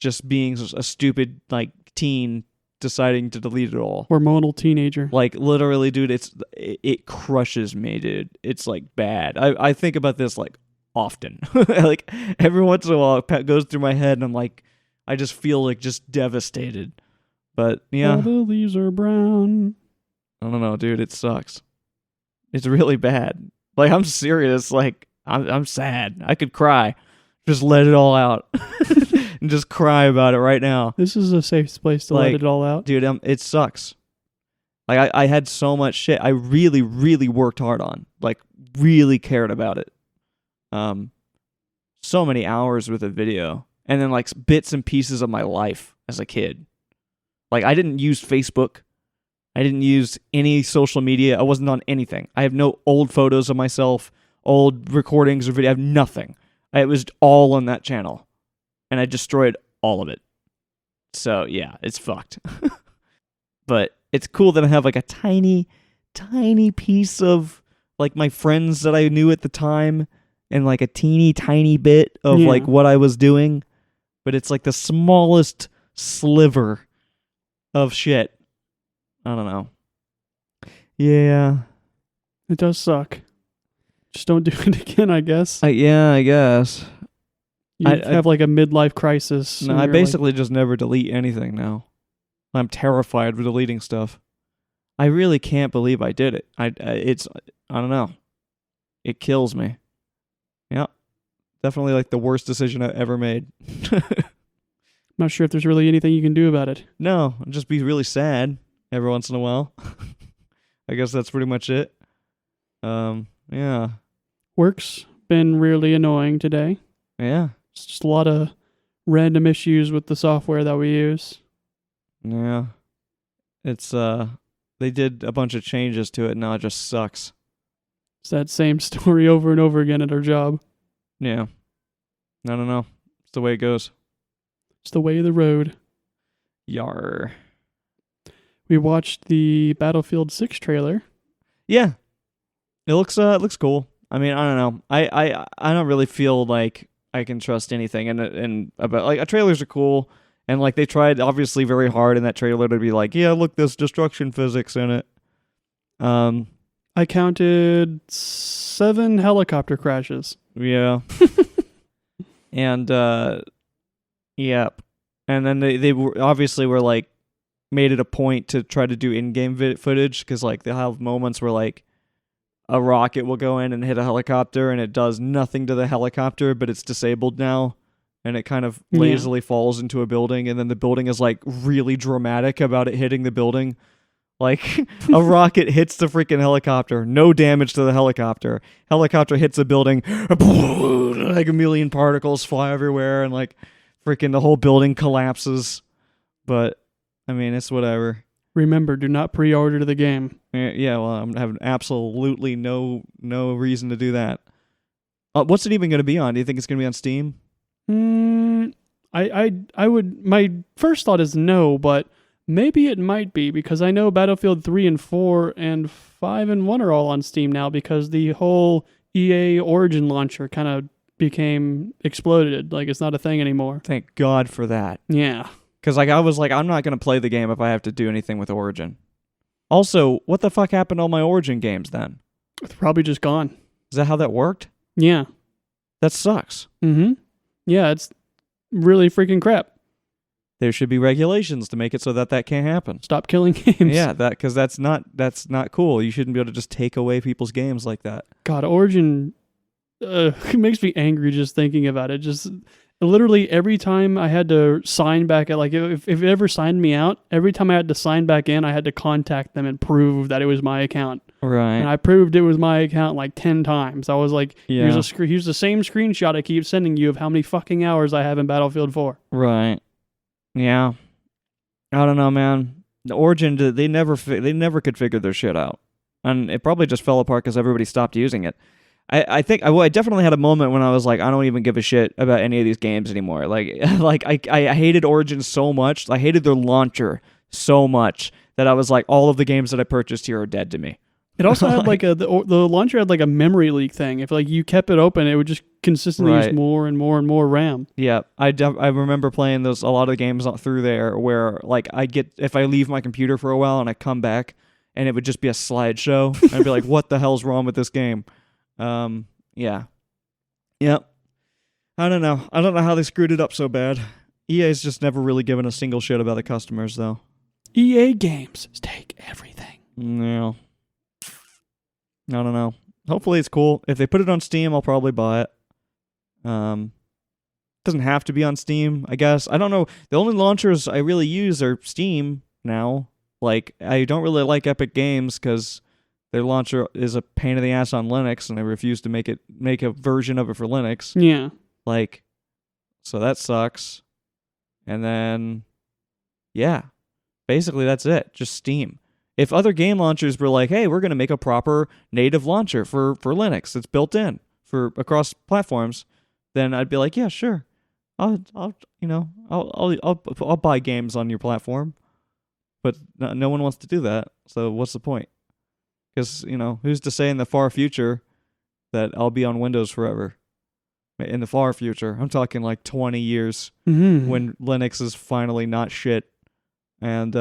just being a stupid, like, teen, deciding to delete it all. Hormonal teenager. Like, literally, dude, it crushes me, dude. It's, like, bad. I think about this, like, often. Like, every once in a while, it goes through my head, and I'm like, I just feel like just devastated. But yeah. All the leaves are brown. I don't know, dude. It sucks. It's really bad. Like, I'm serious. Like, I'm sad. I could cry. Just let it all out. And just cry about it right now. This is a safe place to let it all out. Dude, it sucks. Like, I had so much shit I really, really worked hard on. Like, really cared about it. So many hours with a video. And then, like, bits and pieces of my life as a kid. Like, I didn't use Facebook. I didn't use any social media. I wasn't on anything. I have no old photos of myself, old recordings or video. I have nothing. It was all on that channel. And I destroyed all of it. So, yeah, it's fucked. But it's cool that I have, like, a tiny, tiny piece of, like, my friends that I knew at the time. And, like, a teeny, tiny bit of, like, what I was doing. But it's like the smallest sliver of shit. I don't know. Yeah. It does suck. Just don't do it again, I guess. Yeah, I guess. You have like a midlife crisis. No, I basically just never delete anything now. I'm terrified of deleting stuff. I really can't believe I did it. I don't know. It kills me. Yeah. Definitely like the worst decision I've ever made. Not sure if there's really anything you can do about it. No, I'll just be really sad every once in a while. I guess that's pretty much it. Yeah. Work's been really annoying today. Yeah. It's just a lot of random issues with the software that we use. Yeah. It's they did a bunch of changes to it, and now it just sucks. It's that same story over and over again at our job. Yeah. I don't know. It's the way it goes. It's the way of the road. Yar. We watched the Battlefield 6 trailer. Yeah. It looks cool. I mean, I don't know. I don't really feel like I can trust anything and about like trailers are cool, and like they tried obviously very hard in that trailer to be like, yeah, look, there's destruction physics in it. I counted 7 helicopter crashes. Yeah. And yep. And then they were obviously were like made it a point to try to do in-game footage, because like they'll have moments where like a rocket will go in and hit a helicopter and it does nothing to the helicopter, but it's disabled now, and it kind of lazily falls into a building, and then the building is like really dramatic about it hitting the building. Like a rocket hits the freaking helicopter, no damage to the helicopter. Helicopter hits a building, like a million particles fly everywhere, and like freaking the whole building collapses. But I mean, it's whatever. Remember, do not pre-order the game. Yeah, well, I'm having absolutely no reason to do that. What's it even going to be on? Do you think it's going to be on Steam? I would. My first thought is no, but maybe it might be, because I know Battlefield 3 and 4 and 5 and 1 are all on Steam now, because the whole EA Origin launcher kind of became exploded. Like, it's not a thing anymore. Thank God for that. Yeah. Because like I was like, I'm not going to play the game if I have to do anything with Origin. Also, what the fuck happened to all my Origin games then? It's probably just gone. Is that how that worked? Yeah. That sucks. Mm-hmm. Yeah, it's really freaking crap. There should be regulations to make it so that can't happen. Stop killing games. Yeah, because that's not cool. You shouldn't be able to just take away people's games like that. God, Origin, it makes me angry just thinking about it. Just literally every time I had to sign back, like if it ever signed me out, every time I had to sign back in, I had to contact them and prove that it was my account. Right. And I proved it was my account like 10 times. I was like, yeah. Here's the same screenshot I keep sending you of how many fucking hours I have in Battlefield 4. Right. Yeah. I don't know, man. The Origin, they never could figure their shit out. And it probably just fell apart because everybody stopped using it. I think I definitely had a moment when I was like, I don't even give a shit about any of these games anymore. Like I hated Origin so much. I hated their launcher so much that I was like, all of the games that I purchased here are dead to me. It also had like the launcher had like a memory leak thing. If like you kept it open, it would just consistently use more and more and more RAM. Yeah, I remember playing a lot of games through there where like if I leave my computer for a while and I come back and it would just be a slideshow. And I'd be like, what the hell's wrong with this game? Yeah. Yep. I don't know. I don't know how they screwed it up so bad. EA's just never really given a single shit about the customers, though. EA Games take everything. No. I don't know. Hopefully it's cool. If they put it on Steam, I'll probably buy it. Doesn't have to be on Steam, I guess. I don't know. The only launchers I really use are Steam now. Like, I don't really like Epic Games because their launcher is a pain in the ass on Linux, and they refuse to make a version of it for Linux. Yeah. Like, so that sucks. And then, yeah, basically that's it. Just Steam. If other game launchers were like, hey, we're going to make a proper native launcher for Linux that's built in for across platforms, then I'd be like, yeah, sure. I'll buy games on your platform. But no one wants to do that. So what's the point? Because, who's to say in the far future that I'll be on Windows forever? In the far future. I'm talking like 20 years when Linux is finally not shit. And,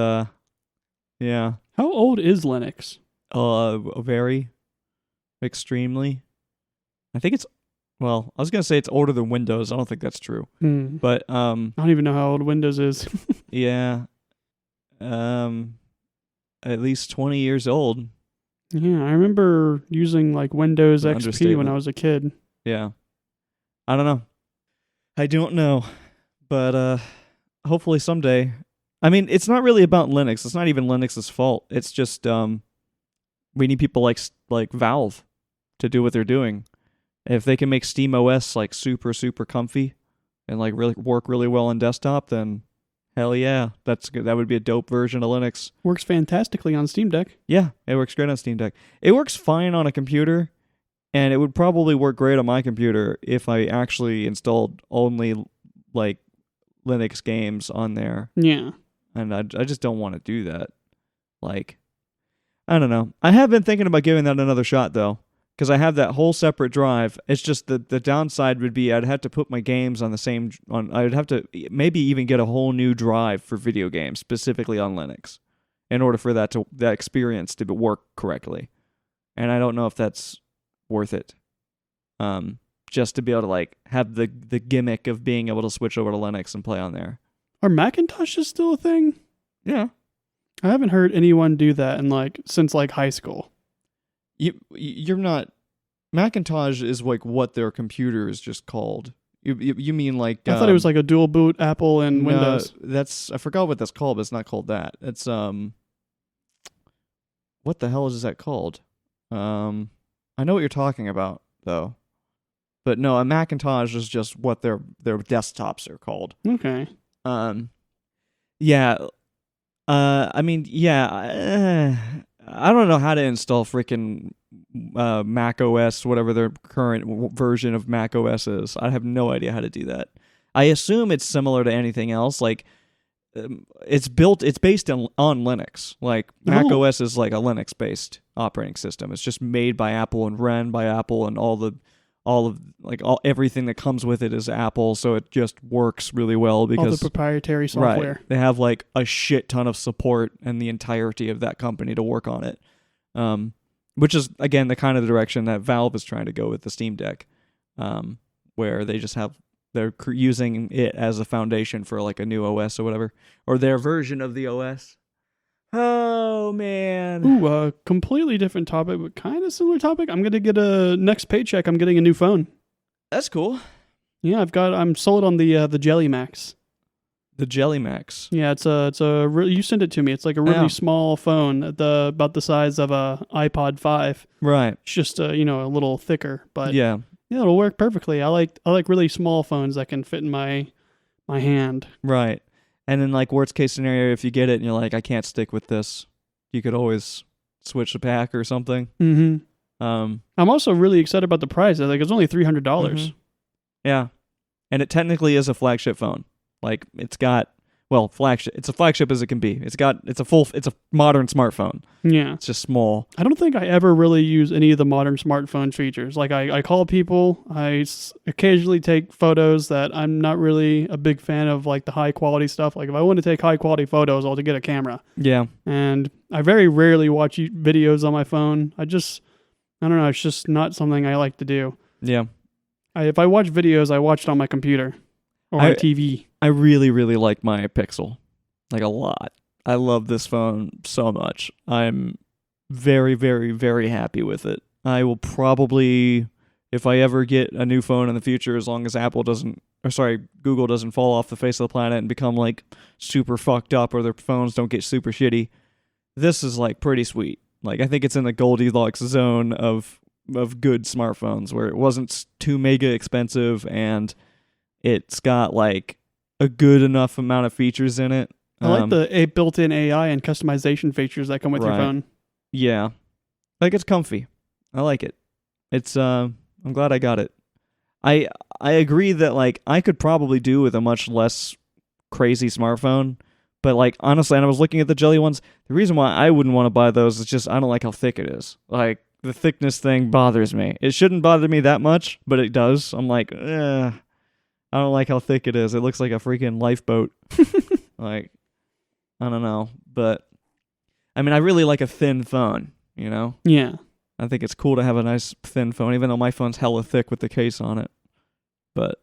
yeah. How old is Linux? Very. Extremely. I think it's, I was going to say it's older than Windows. I don't think that's true. But, I don't even know how old Windows is. Yeah. At least 20 years old. Yeah, I remember using like Windows XP when I was a kid. Yeah. I don't know. I don't know. But hopefully someday. I mean, it's not really about Linux. It's not even Linux's fault. It's just we need people like Valve to do what they're doing. If they can make SteamOS like super, super comfy and like really work really well on desktop, then Hell yeah. That's good. That would be a dope version of Linux. Works fantastically on Steam Deck. Yeah, it works great on Steam Deck. It works fine on a computer, and it would probably work great on my computer if I actually installed only like Linux games on there. Yeah. And I just don't want to do that. Like, I don't know. I have been thinking about giving that another shot though, because I have that whole separate drive. It's just the downside would be I'd have to put my games on the same I'd have to maybe even get a whole new drive for video games specifically on Linux in order for that experience to work correctly. And I don't know if that's worth it. Just to be able to like have the gimmick of being able to switch over to Linux and play on there. Are Macintoshes still a thing? Yeah. I haven't heard anyone do that since high school. You're not. Macintosh is like what their computer is just called. You mean like? I thought it was like a dual boot Apple and Windows. I forgot what that's called, but it's not called that. It's what the hell is that called? I know what you're talking about though, but no, a Macintosh is just what their desktops are called. Okay. Yeah. I mean, yeah. I don't know how to install freaking Mac OS, whatever their current version of Mac OS is. I have no idea how to do that. I assume it's similar to anything else. Like, it's based on Linux. Like, Mac OS is like a Linux-based operating system. It's just made by Apple and run by Apple, and everything that comes with it is Apple, so it just works really well because all the proprietary software. Right, they have like a shit ton of support and the entirety of that company to work on it, which is again the kind of direction that Valve is trying to go with the Steam Deck, where they're using it as a foundation for like a new OS or whatever, or their version of the OS. Oh, man. Ooh, completely different topic, but kind of similar topic. I'm going to get next paycheck, I'm getting a new phone. That's cool. Yeah, I'm sold on the Jelly Max. The Jelly Max. Yeah, you sent it to me. It's like a really small phone, about the size of a iPod 5. Right. It's just a little thicker, but yeah, it'll work perfectly. I like really small phones that can fit in my hand. Right. And then, like, worst case scenario, if you get it and you're like, I can't stick with this, you could always switch the pack or something. Mm-hmm. I'm also really excited about the price. I think it's only $300. Mm-hmm. Yeah. And it technically is a flagship phone. Like, it's got, flagship. It's a flagship as it can be. It's a modern smartphone. Yeah. It's just small. I don't think I ever really use any of the modern smartphone features. Like, I call people, I occasionally take photos that I'm not really a big fan of, like the high quality stuff. Like, if I want to take high quality photos, I'll get a camera. Yeah. And I very rarely watch videos on my phone. I don't know, it's just not something I like to do. Yeah. If I watch videos, I watch it on my computer or on TV. I really, really like my Pixel, like a lot. I love this phone so much. I'm very, very, very happy with it. I will probably, if I ever get a new phone in the future, as long as Google doesn't fall off the face of the planet and become like super fucked up, or their phones don't get super shitty, this is like pretty sweet. Like, I think it's in the Goldilocks zone of good smartphones, where it wasn't too mega expensive and it's got like a good enough amount of features in it. I like the built-in AI and customization features that come with your phone. Yeah. Like, it's comfy. I like it. It's I'm glad I got it. I agree that like I could probably do with a much less crazy smartphone, but like honestly, and I was looking at the Jelly ones, the reason why I wouldn't want to buy those is just I don't like how thick it is. Like, the thickness thing bothers me. It shouldn't bother me that much, but it does. I'm like, I don't like how thick it is. It looks like a freaking lifeboat. Like, I don't know. But, I mean, I really like a thin phone, you know? Yeah. I think it's cool to have a nice thin phone, even though my phone's hella thick with the case on it. But,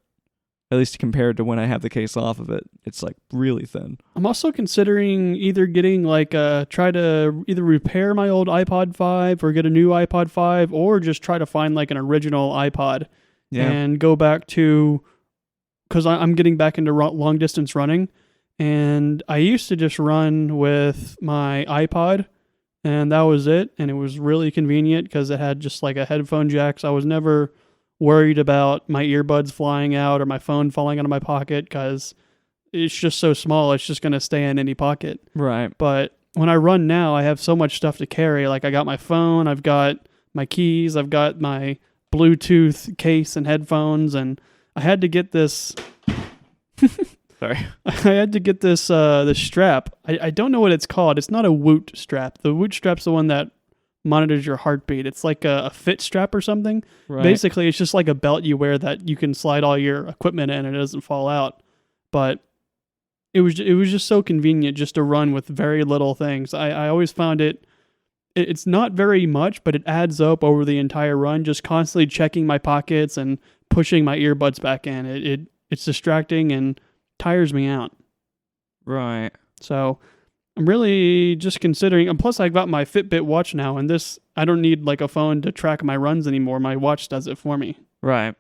at least compared to when I have the case off of it, it's like really thin. I'm also considering either getting try to either repair my old iPod 5 or get a new iPod 5, or just try to find like an original iPod and go back to, because I'm getting back into long distance running, and I used to just run with my iPod, and that was it, and it was really convenient because it had just like a headphone jack, so I was never worried about my earbuds flying out or my phone falling out of my pocket, because it's just so small. It's just going to stay in any pocket. Right. But when I run now, I have so much stuff to carry. Like I got my phone, I've got my keys, I've got my Bluetooth case and headphones, and I had to get this. Sorry. I had to get this this strap. I don't know what it's called. It's not a Woot strap. The Woot strap's the one that monitors your heartbeat. It's like a fit strap or something. Right. Basically, it's just like a belt you wear that you can slide all your equipment in and it doesn't fall out. But it was just so convenient just to run with very little things. I always found it's not very much, but it adds up over the entire run. Just constantly checking my pockets and pushing my earbuds back in. It's distracting and tires me out. Right. So I'm really just considering, and plus I got my Fitbit watch now, and this, I don't need like a phone to track my runs anymore. My watch does it for me. Right.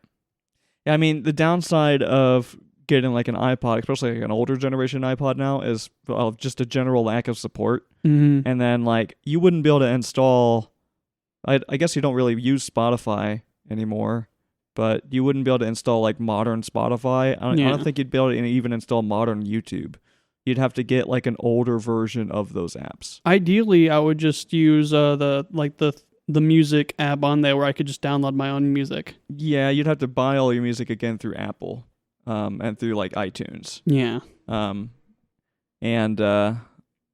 Yeah, I mean, the downside of getting like an iPod, especially like an older generation iPod now, is just a general lack of support. Mm-hmm. And then like you wouldn't be able to install, I guess you don't really use Spotify anymore, but you wouldn't be able to install like modern Spotify. I don't think you'd be able to even install modern YouTube. You'd have to get like an older version of those apps. Ideally, I would just use the music app on there where I could just download my own music. Yeah, you'd have to buy all your music again through Apple, and through like iTunes. Yeah.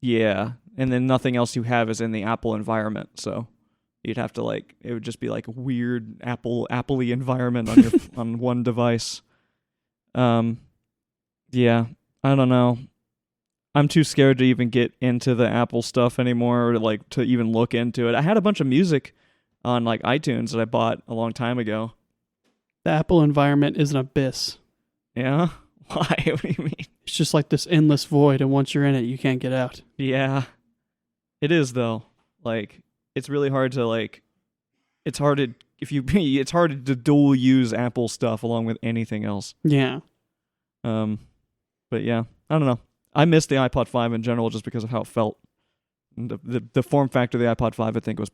Yeah, and then nothing else you have is in the Apple environment, so you'd have to like, it would just be like a weird Apple-y environment on your on one device. Yeah, I don't know. I'm too scared to even get into the Apple stuff anymore, or like to even look into it. I had a bunch of music on like iTunes that I bought a long time ago. The Apple environment is an abyss. Yeah? Why? What do you mean? It's just like this endless void, and once you're in it, you can't get out. Yeah. It is though. Like, it's really hard to like, it's hard to dual use Apple stuff along with anything else. Yeah. But yeah, I don't know. I miss the iPod 5 in general just because of how it felt. The form factor of the iPod 5, I think, was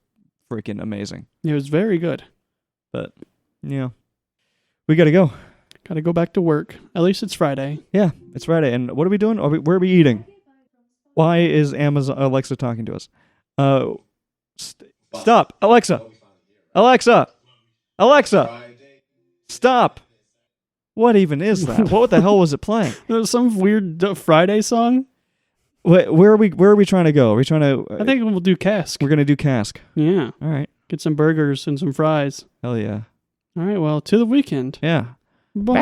freaking amazing. It was very good. But, yeah. We got to go. Got to go back to work. At least it's Friday. Yeah, it's Friday. And what are we doing? Where are we eating? Why is Alexa talking to us? Stop. Alexa. Stop. What even is that? What the hell was it playing? There was some weird Friday song. Wait, where are we trying to go? Are we trying to... I think we'll do Cask. We're going to do Cask. Yeah. All right. Get some burgers and some fries. Hell yeah. All right, well, to the weekend. Yeah. Bye.